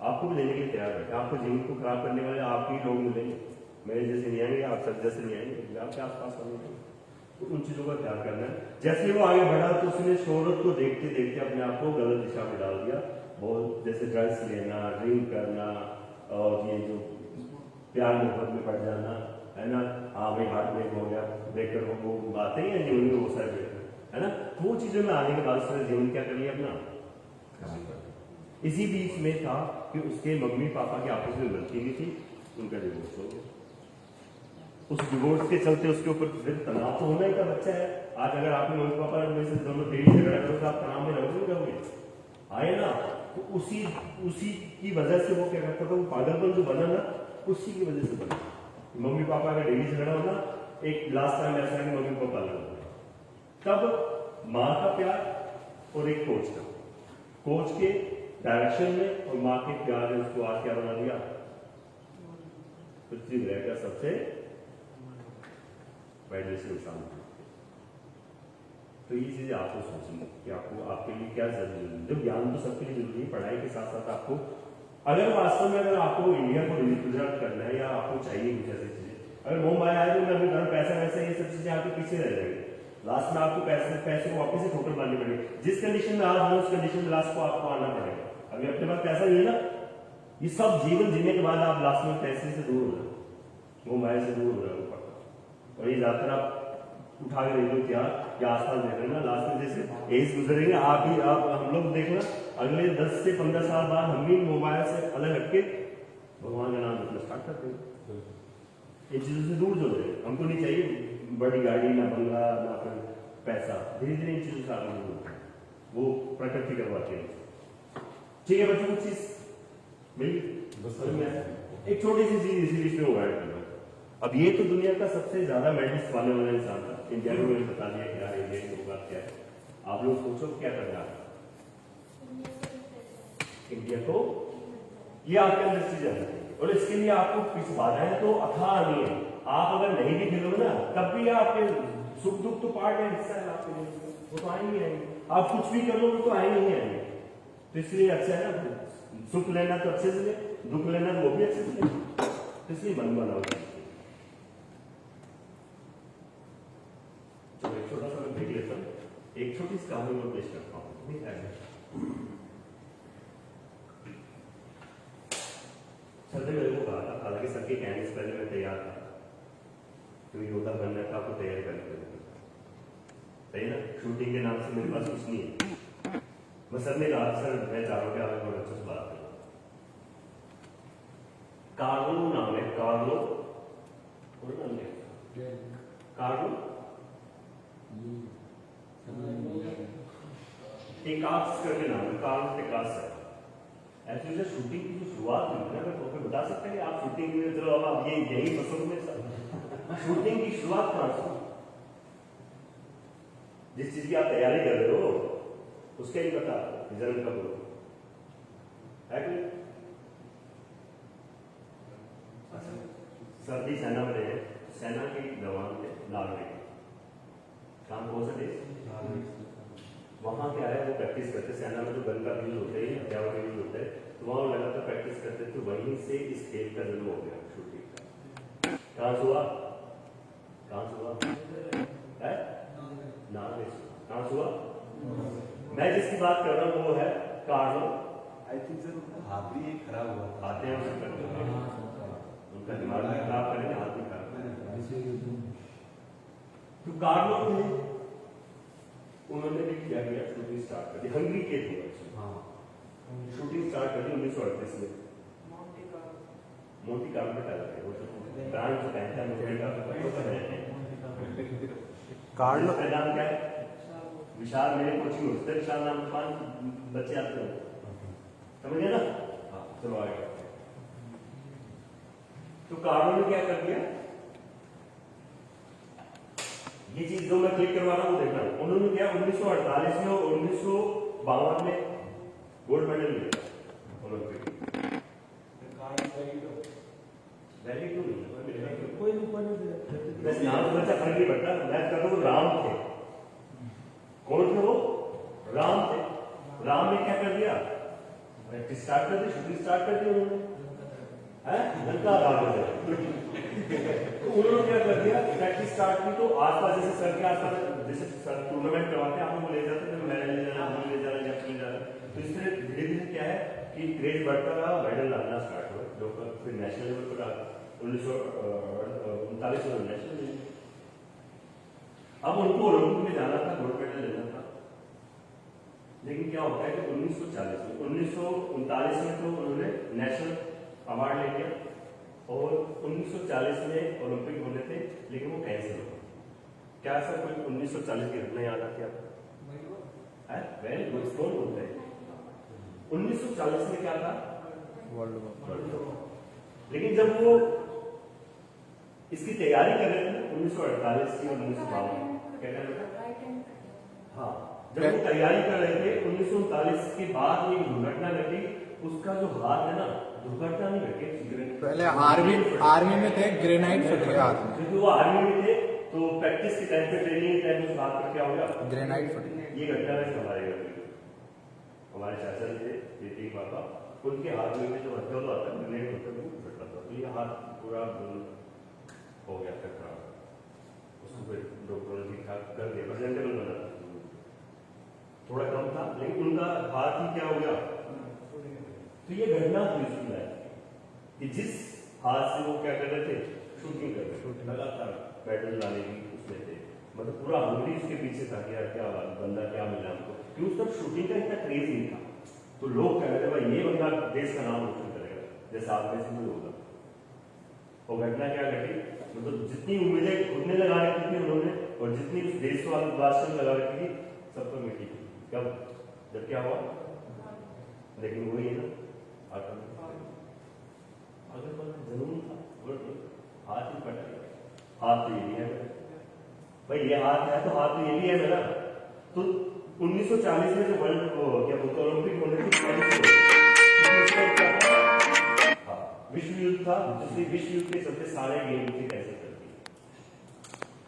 [SPEAKER 2] आपको भी देने के लिए तैयार बैठे। आपको जीवन को खराब करने वाले आप ही लोग मिलेंगे, मेरे जैसे नहीं आएंगे, आप सब जैसे नहीं आएंगे, आपके आसपास वाले। तो उन चीजों का ध्यान करना है। जैसे वो आगे बढ़ा तो उसने शोहरत को देखते देखते अपने आप को गलत दिशा में डाल दिया। बहुत जैसे ड्रग्स लेना, ड्रिंक करना, और ये जो प्यार मोहब्बत में पड़ जाना है ना, हाँ भाई हार्ट ब्रेक हो गया, ब्रेकर हो, वो बातें हैं जीवन में वो सारे ब्रेकर है ना। वो चीजों में आने के बाद उसने जीवन क्या कर लिया अपना। इसी बीच में था कि उसके मम्मी पापा के आपस में गलती हुई थी, उनका डिवोर्स हो गया। उस डिवोर्स के चलते उसके ऊपर फिर तनाव तो होना ही था, बच्चा है। आज अगर आपके मम्मी पापा में से दोनों तेज झगड़ा करो तो आप तनाव में रहोगे आए ना। तो उसी की वजह से वो क्या करता था, वो पागलपन जो बना ना उसी की वजह से बना। मम्मी पापा का डेली झगड़ा होना, एक लास्ट टाइम ऐसा है कि मम्मी पापा अलग हो गए, तब माँ का प्यार और एक कोच का, कोच के डायरेक्शन में और माँ के प्यार ने उसको आज क्या बना दिया, पृथ्वी ग्रह का सबसे वैज्ञानिक इंसान। तो ये चीजें आपको सोचनी कि आपको आपके लिए क्या जरूरी है। जो ज्ञान तो सबके लिए जरूरी है, पढ़ाई के साथ साथ आपको अगर वास्तव में अगर आपको इंडिया को रिप्रेजेंट करना है या आपको चाहिए कुछ ऐसी चीजें, अगर मोह माया है तो मैं अभी घर पैसा वैसा ये सब चीजें आपके पीछे रह जाएंगी। लास्ट में आपको पैसे को वापस से ठोकर मारनी पड़ेगी। जिस कंडीशन में आज हो उस कंडीशन में लास्ट को आपको आना पड़ेगा। अभी अपने पास पैसा नहीं है ना, ये सब जीवन जीने के बाद आप लास्ट में पैसे से दूर हो रहे हो, मोह माया से दूर हो रहे हो। और ये ज्यादातर आप उठा के देख लो क्या या आसपास देख रहे ना, लास्ट में जैसे एज गुजरेंगे आप ही आप हम लोग देखना अगले 10 से 15 साल बाद हम भी मोबाइल से अलग हटके भगवान का नाम लेना स्टार्ट करते हैं। इन चीजों से दूर जो रहे, हमको नहीं चाहिए बड़ी गाड़ी, ना बंगला, ना फिर पैसा। धीरे धीरे इन चीजों से आगे दूर, वो प्रकृति करवाती है। ठीक है बच्चों, कुछ चीज मिली एक छोटी सी चीज इसी बीच में ऐड करना। अब ये तो दुनिया का सबसे ज्यादा मेडल्स पाने वाला इंसान था। इंडिया को मैंने बता दिया क्या है, इंडिया की बात क्या है। आप लोग सोचो क्या करना है इंडिया को, ये आपके अंदर चीज आनी चाहिए। और इसके लिए आपको कुछ बाधाएं तो अथाह नहीं है। आप अगर नहीं भी खेलोगे ना तब भी आपके सुख दुख तो पार्ट है, हिस्सा है आपके लिए, वो तो आएंगे आएंगे। आप कुछ भी कर लो तो आएंगे ही आएंगे। तो इसलिए अच्छा है ना, सुख लेना तो अच्छे से ले, दुख लेना वो भी अच्छे से ले, इसलिए मन बनाओ। तो एक छोटा सा मैं देख लेता हूँ, एक छोटी सी कहानी में पेश करता हूँ। सर ने मेरे को कहा था, हालांकि सर के कहने से पहले मैं तैयार था, क्योंकि योद्धा बनना था आपको तैयार करना सही ना। शूटिंग के नाम से मेरे पास कुछ नहीं है। मैं सर ने कहा सर मैं चाह रहा हूँ कि आप बहुत अच्छे से बात करें। कार्लो नाम है, कार्लो कार्लो टेकास करके नाम है, कार्लो टेकास है। एक्चुअली शूटिंग की जो शुरुआत हुई ना, मैं तो बता सकते हैं कि आप शूटिंग में चलो अब आप ये यही पसंद में शूटिंग की शुरुआत कहाँ से? जिस चीज की आप तैयारी कर रहे हो उसका ही पता रिजल्ट कब हो है कि सर्दी सेना में रहे, सेना के जवान थे लाल रहे काम कौन सा देश, वहां क्या है वो प्रैक्टिस करते। सेना में जो गन का यूज होता है, हथियारों का यूज होता है, तो वहां लगातार प्रैक्टिस करते थे। वहीं से इस खेल का जन्म हो गया शूटिंग का। कहां से हुआ, कहां से हुआ है कहां से हुआ। मैं जिसकी बात कर रहा हूं वो है कार्लो।
[SPEAKER 3] आई थिंक सर उनका हाथ भी खराब हुआ था।
[SPEAKER 2] आते हैं उनका दिमाग भी खराब करेंगे, हाथ भी खराब करेंगे। तो कार्लो थे, उन्होंने भी क्या किया, शूटिंग स्टार्ट कर दी। हंगरी के थे शूटिंग स्टार्ट कर दी 1938 में। मोंटी कार्लो में पैदा हुए, ब्रांड जो पहनता है मोंटी कार्लो। कार्लो का नाम क्या है? विशाल मेरे कोचिंग होते हैं, विशाल नाम के 5 बच्चे आते हैं, समझ गए ना? हाँ चलो आगे। तो कार्डो ने क्या कर दिया, ये चीज जो मैं क्लिक करवा रहा हूँ देखना, उन्होंने क्या 1948 में और 1952 में गोल्ड मेडल लिया ओलंपिक।
[SPEAKER 1] कोई नहीं
[SPEAKER 2] बस यहाँ तो बच्चा फर्क नहीं पड़ता, मैं कहता हूँ राम थे, कौन थे वो? राम थे। राम ने क्या कर दिया, प्रैक्टिस स्टार्ट कर दी, शूटिंग स्टार्ट कर दी उन्होंने, लंका आबाद हो जाए। तो उन्होंने क्या कर दिया, प्रैक्टिस स्टार्ट की, तो आसपास जैसे सर के आसपास जैसे सर टूर्नामेंट करवाते हैं, आप लोग ले जाते थे, मैडल ले जाना, गोल्ड ले जाना, लेफ्ट ले जाना, तो इस तरह धीरे धीरे क्या है कि क्रेज बढ़ता रहा, मेडल लाना स्टार्ट हुआ, लोग फिर नेशनल लेवल पर आ 1939 में नेशनल। अब उनको ओलंपिक में जाना था, गोल्ड मेडल लेना था, लेकिन क्या होता है कि 1940 में 1939 में तो उन्होंने नेशनल अवार्ड ले लिया, और 1940 में ओलंपिक होने थे, लेकिन वो कैंसिल हो गए। क्या सर कोई 1940 की घटना याद आती है आपको? वेरी गुड, कौन बोलते हैं? 1940 में क्या था? World cup. लेकिन जब वो इसकी तैयारी कर रहे थे 1948 की और 1952 क्या कर रहे थे? हाँ, जब वो तैयारी कर रहे थे 1939 के बाद एक दुर्घटना घटी, उसका जो हाथ है ना, दुर्घटना नहीं घटी,
[SPEAKER 9] पहले आर्मी में थे, ग्रेनाइट फट गया हाथ में,
[SPEAKER 2] क्योंकि वो आर्मी में थे, तो प्रैक्टिस के टाइम पे, ट्रेनिंग के टाइम पे उस हाथ पर क्या हो गया,
[SPEAKER 9] ग्रेनाइट फट गया।
[SPEAKER 2] ये घटना वैसे हमारे घर में, हमारे चाचा जी थे, बेटी पापा, उनके हाथ में जो हत्या होता था, ग्रेनेड होता था, वो फटा था, तो ये हाथ पूरा हो गया था खराब, उसको फिर डॉक्टरों ने ठीक ठाक कर दिया, प्रेजेंटेबल बना, थोड़ा कम था, लेकिन उनका हाथ ही क्या हो गया। तो ये घटना हुई उसकी लाइफ कि जिस हाथ से वो क्या कर रहे थे, शूटिंग कर रहे थे, लगातार मेडल लाने की उसमें थे, मतलब पूरा हंगरी उसके पीछे था कि यार क्या बंदा क्या मिला हमको, क्योंकि उस तक शूटिंग का इतना क्रेज नहीं था, तो लोग कह रहे थे भाई ये बंदा देश का नाम रोशन करेगा, जैसे आप में से कोई होगा। और घटना क्या घटी, मतलब जितनी उम्मीदें खुद ने लगा रखी थी उन्होंने, और जितनी उस देशवासी ने लगा रखी थी, सब पर मिटी थी। कब, जब क्या हुआ, लेकिन वही है ना, अगर जरूर था, हाथ ही पटा, हाथ तो ये भी है भाई, ये हाथ है तो हाथ तो ये भी है मेरा। तो 1940 में जो वर्ल्ड क्या बोलते ओलंपिक होने की विश्व युद्ध था, जिससे विश्व युद्ध के चलते सारे गेम थे कैसे करती,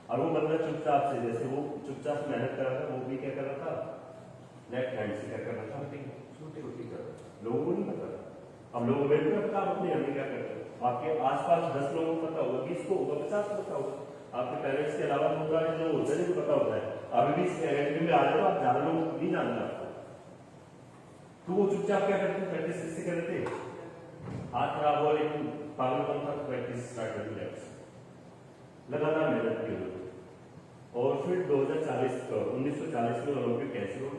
[SPEAKER 2] और वो बंदा चुपचाप से, जैसे वो चुपचाप से मेहनत कर रहा था, वो भी क्या कर रहा था, लेफ्ट हैंड से क्या कर रहा था, शूटिंग कर रहा था, लोगों को नहीं पता। अब लोगों को भी पता आप अपने घर में क्या करते हो, आपके आसपास 10 लोगों को पता होगा, 20 को होगा, 50 को पता होगा, आपके पेरेंट्स के अलावा जो होता है पता होता है। अभी भी इस एकेडमी में आ जाए तो आप ज्यादा लोग नहीं जानते आपको, तो वो चुपचाप क्या करते हैं, प्रैक्टिस किससे करते थे, हाथ खराब हुआ लेकिन पागलपन था, प्रैक्टिस स्टार्ट कर दिया, लगातार मेहनत की हुई, और फिर 1940 में ओलंपिक कैसे हो,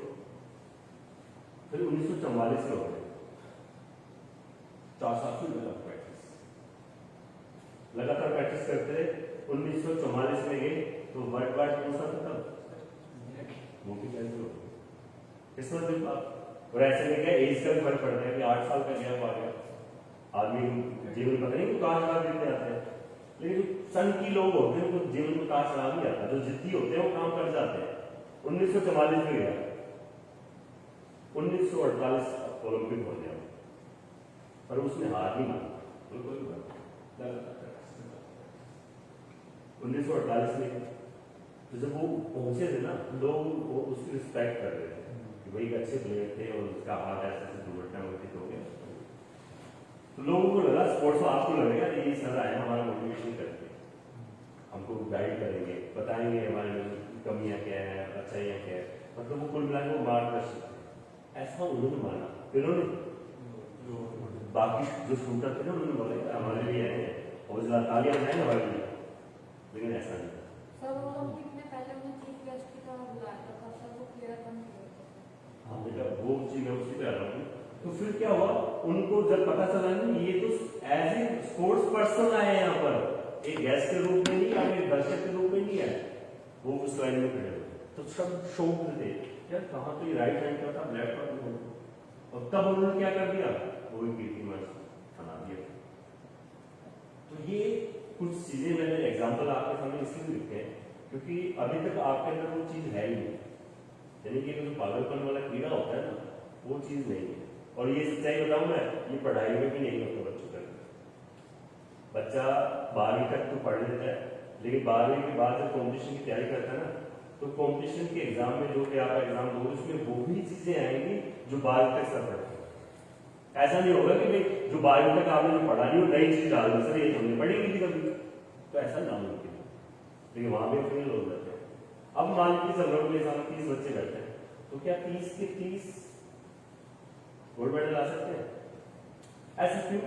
[SPEAKER 2] फिर 1944 में हो गए, 4 साल की लगातार प्रैक्टिस करते रहे। 1944 में गए तो वर्ल्ड वार कौन सा था तब, वो भी कैंसिल हो गया, किस्मत भी बात। और ऐसे में क्या एज का भी फर्क पड़ता है कि 8 साल का गैप आ गया, आदमी जीवन पता नहीं कहाँ चढ़ा देते आते हैं, लेकिन सन की लोग होते हैं उनको जीवन में कहाँ चढ़ा नहीं आता, जो जिद्दी होते हैं वो काम कर जाते हैं। 1944 में गया, 1948 ओलंपिक हो गया, पर उसने हार नहीं माना, 1948 में। तो जब वो पहुंचे थे ना, लोग उसकी रिस्पेक्ट कर रहे थे कि भाई अच्छे प्लेयर थे और उसका हाथ ऐसे दुर्घटना घटित हो गया, तो लोगों को लगा, स्पोर्ट्स में आपको लगेगा ये सर आए हमारा मोटिवेशन करके, हमको गाइड करेंगे, बताएंगे हमारे में कमियां क्या है, अच्छाइयाँ क्या है, मतलब वो कुल मिलाकर वो मार्गदर्शक, ऐसा उन्होंने माना। उन्होंने बाकी जो शूटर थे ना उन्होंने बोला हमारे लिए आए हैं, और तालियां हैं ना हमारे लिए, लेकिन ऐसा नहीं था।
[SPEAKER 5] सर ओलंपिक में पहले उन्हें चीफ गेस्ट की तरह बुलाया था, तब सर वो क्लियर कम किया।
[SPEAKER 2] हाँ बेटा, वो चीज मैं उसी पे आ रहा हूँ। तो फिर क्या हुआ, उनको जब पता चला ना ये तो एज ए स्पोर्ट्स पर्सन आए यहाँ पर, एक गेस्ट के रूप में नहीं, या एक दर्शक के रूप में नहीं आए, वो उस लाइन में खड़े हुए, तो सब शौक थे यार कहाँ तो ये राइट हैंड का था लेफ्ट का भी होगा। और तब उन्होंने क्या कर दिया, वो भी कीर्ति बना दिया। तो ये कुछ चीजें मैंने एग्जांपल आपके सामने इसलिए लिखे हैं क्योंकि अभी तक आपके अंदर वो चीज है ही नहीं, यानी कि जो पागलपन वाला कीड़ा होता है ना, वो चीज नहीं है। और ये सच्चाई बताऊं मैं, ये पढ़ाई में भी नहीं होता बच्चों का। बच्चा 12वीं तक तो पढ़ लेता है, लेकिन 12वीं के बाद जब कॉम्पिटिशन की तैयारी करता है ना, तो कॉम्पिटिशन के एग्जाम में जो कि आप एग्जाम दोगे उसमें वो भी चीजें आएंगी जो 12वीं तक सब पढ़ते हैं। ऐसा नहीं होगा कि भाई जो 12वीं तक आपने जो पढ़ा नहीं वो नई चीज डाल दी, सर ये तो हमने पढ़ी नहीं थी कभी, तो ऐसा ना मुमकिन है, लेकिन वहां भी फेल हो जाते हैं। अब मान लीजिए सब लोग के सामने 30 बच्चे बैठे हैं, तो क्या 30 के 30 गोल्ड मेडल ला सकते हैं? ऐसा क्यों?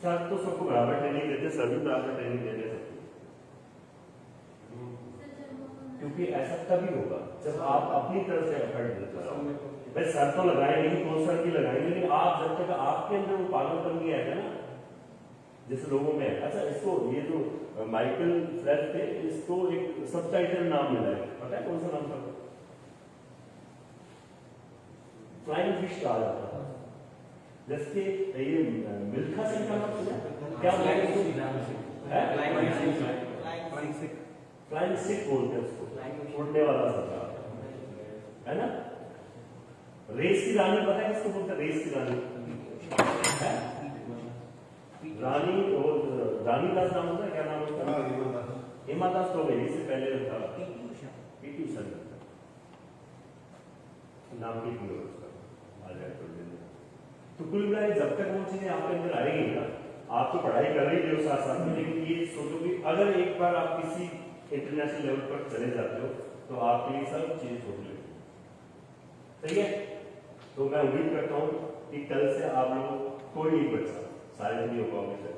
[SPEAKER 2] सर तो सबको बराबर ट्रेनिंग देते, सर भी बराबर ट्रेनिंग देते सबको, क्योंकि ऐसा तभी होगा जब आप अपनी तरफ से एफर्ट देते हो। भाई सर तो लगाए नहीं, कौन सर की लगाएंगे, लेकिन आप जब तक आपके अंदर वो पागलपन नहीं आएगा ना, जैसे लोगों में। अच्छा, इसको ये जो माइकल फेल्प्स थे, इसको एक सबटाइटल नाम मिला है, पता है कौन सा नाम था? फ्लाइंग फिश कहा जाता है। जैसे ये मिल्खा सिंह का नाम सुना क्या? फ्लाइंग सिख बोलते हैं उसको, उड़ने वाला सरकार, है ना? रेस की रानी पता है किसको बोलते हैं? रेस की रानी रानी, और रानी दास नाम होता है, क्या नाम होता है? हिमा दास तो गई, इससे पहले था पीटी उषा नाम की थी उसका, आ जाए थोड़ी देर में। तो कुल मिला जब तक वो चीजें आपके अंदर आएगी ना, आप तो पढ़ाई कर रही हो साथ साथ में, लेकिन ये सोचो कि अगर एक बार आप किसी इंटरनेशनल लेवल पर चले जाते हो तो आपके लिए सब चीज छोड़ लेगी। सही है? तो मैं उम्मीद करता हूँ कि कल से आप लोग कोई एक बच्चा, सारे नहीं हो पाओगे सर,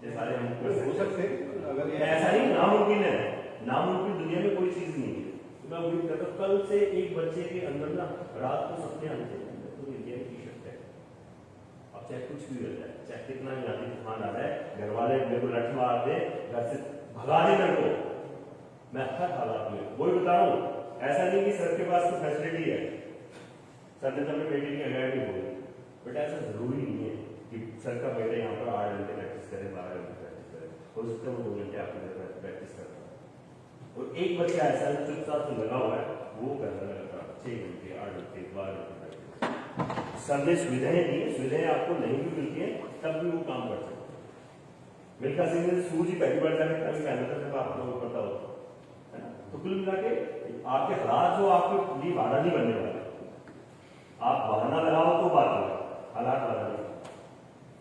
[SPEAKER 2] ये सारे हम
[SPEAKER 3] हो सकते हैं, अगर ये
[SPEAKER 2] ऐसा ही नामुमकिन है, नामुमकिन दुनिया में कोई चीज नहीं है। तो मैं उम्मीद करता हूँ कल से एक बच्चे के अंदर ना रात को सपने आने चाहिए तो इंडिया की टी-शर्ट है, अब चाहे कुछ भी हो जाए, चाहे कितना भी आदमी तूफान आ रहा है, घर वाले मेरे को लठ मार दे, घर से भगा दे मेरे को, मैं हर हालात में वही बता रहा हूँ। ऐसा नहीं कि सर के पास कोई फैसिलिटी है, सर ने तो अपने बेटे की अकेडमी बोली, बट ऐसा जरूरी नहीं है कि सर का बेटा यहाँ पर 8 घंटे प्रैक्टिस करे, 12 घंटे प्रैक्टिस करे, हो सकता है वो 2 घंटे आपके घर प्रैक्टिस करता है। और एक बच्चा ऐसा है चुपचाप तो लगा हुआ है, वो करने लगा 6 घंटे 8 घंटे 12 घंटे प्रैक्टिस। सर ने सुविधाएं दी, सुविधाएं आपको नहीं भी मिलती है तब भी वो काम कर सकते हैं। मिल्खा सिंह ने सूझ ही पहली बार जाकर कभी मेहनत जब आप लोगों को पता होता है ना, तो कुल मिला के आपके हालात जो आपके लिए बाधा नहीं बनने वाले, आप बहाना लगाओ तो बात हो, हालात बाधा नहीं।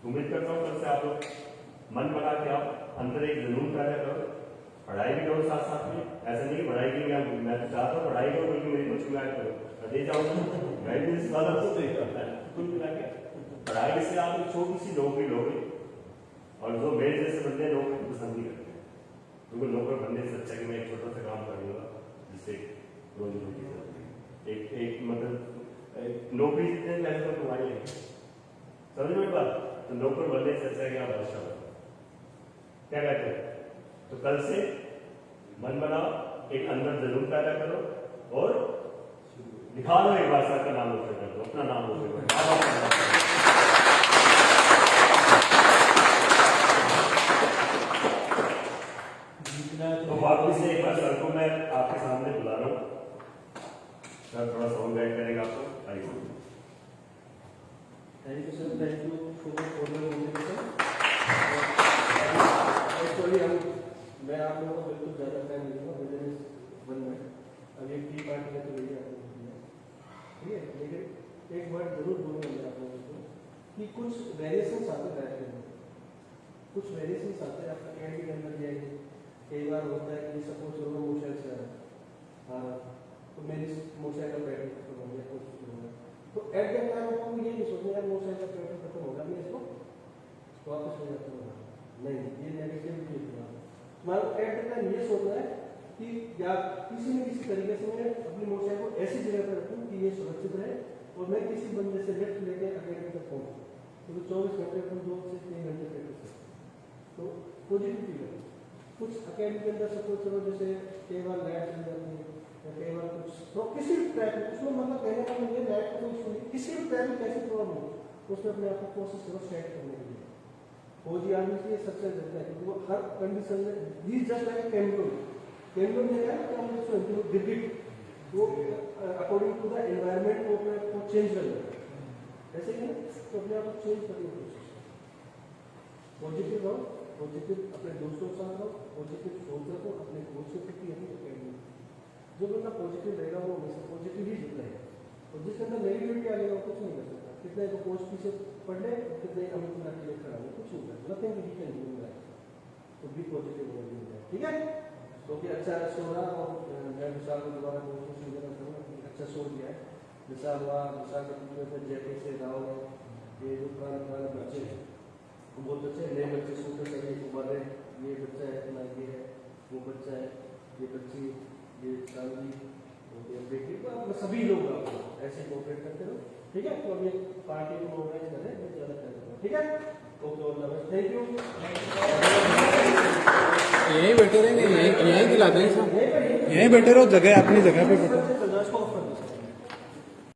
[SPEAKER 2] उम्मीद करता हूँ कल से आप लोग मन बना के आप अंदर एक जुनून पैदा करो, पढ़ाई भी करो साथ साथ में। ऐसा नहीं कि पढ़ाई के लिए मैं तो चाहता हूँ पढ़ाई करो बल्कि मेरी कुछ गाइड करो, दे जाऊँगा गाइडेंस वाला तो देखता है। कुल मिला के पढ़ाई से आप एक छोटी सी नौकरी लोगे, और जो मेरे जैसे बंदे नौकरी पसंद नहीं करते, क्योंकि नौकर बनने से अच्छा कि मैं एक छोटा सा काम कर लूँगा जिससे रोजी रोटी चलती है। एक मतलब नौकरी जितने पैसे तो कमाई है, समझ में बात? तो नौकर बनने से अच्छा कि आप बादशाह बनो। क्या कहते हैं? तो कल से मन बनाओ, एक अंदर जरूर पैदा करो और दिखा दो एक बार सर का नाम रोशन कर दो, अपना नाम रोशन कर दो। तो वापस से एक बार सर को मैं आपके सामने बुला रहा हूँ, सर थोड़ा सॉन्ग गाइड करेगा आपको। आइए।
[SPEAKER 1] Thank you sir, thank you for actually मैं आप लोगों को बिल्कुल ज़्यादा टाइम नहीं दूँगा, विद इन 1 मिनट। अब एक टी पार्टी है तो यही आप लोगों को ठीक है, लेकिन एक बात जरूर बोलूँगा मैं आप लोगों को कि कुछ वेरिएशंस आते रहते हैं, कुछ वेरिएशंस आते हैं आपका कैंडी के अंदर जाएंगे। कई बार होता है कि सपोज करो मोशन से आ रहा तो मेरी मोशन का पैटर्न खत्म हो गया, कुछ हो गया, तो एट द टाइम आपको ये नहीं सोचना यार मोशन का पैटर्न खत्म होगा, मैं इसको वापस हो जाता हूँ, नहीं, ये नेगेटिविटी है। मतलब एट द टाइम ये सोचना है कि या किसी न किसी तरीके से मैं अपनी मोशन को ऐसी जगह पर रखूँ कि ये सुरक्षित रहे और मैं किसी बंदे से लिफ्ट लेके अकेडमी तक पहुँचूँ, क्योंकि 24 घंटे अपन 2 से 3 घंटे प्रैक्टिस करते तो पॉजिटिव फील है। कुछ अकेडमी के अंदर सपोज करो जैसे कई बार लाइट चल जाती है, कई बार कुछ तो किसी भी टाइप उसमें मतलब कहने का मुझे लाइफ को किसी भी टाइप में कैसे प्रॉब्लम हो उसमें अपने आप को कोशिश करो सेट करने के लिए फौजी आर्मी से सक्सेस देता है क्योंकि वो हर कंडीशन में ही जस्ट लाइक कैमरून में है कि हम उसको डिग्री वो अकॉर्डिंग टू द एनवायरनमेंट वो अपने आप को चेंज कर लेता है ऐसे ही तो अपने आप को चेंज करने की कोशिश पॉजिटिव रहो पॉजिटिव अपने दोस्तों के साथ रहो पॉजिटिव सोच रखो अपने कोच से कितनी है जो बंदा पॉजिटिव रहेगा वो हमेशा पॉजिटिव ही जितना है और जिसके अंदर नेगेटिविटी आ गया वो कुछ नहीं कर सकता कितने को कोच पीछे पढ़ ले कितने हमें अपना क्लियर करा ले कुछ नहीं कर nothing he can do that तो बी पॉजिटिव हो जाए ठीक है तो कि अच्छा सो रहा और मैं विशाल को दोबारा दोस्तों से देना चाहूँगा कि अच्छा सो दिया है विशाल हुआ विशाल के बीच में फिर जैसे से गाँव में ये जो पुराने बच्चे हैं बहुत अच्छे नए बच्चे सूटर सभी उम्र है ये बच्चा है अपना ये है वो बच्चा है ये बच्ची ये शादी बेटी सभी लोग ऐसे कोऑपरेट करते रहो ठीक है तो अभी पार्टी को ऑर्गेनाइज करें ज़्यादा करेंगे ठीक है ओके थैंक यू
[SPEAKER 9] यहीं बैठे रहेंगे यहीं खिला देंगे सब यहीं बैठे रहो जगह अपनी जगह पे बैठो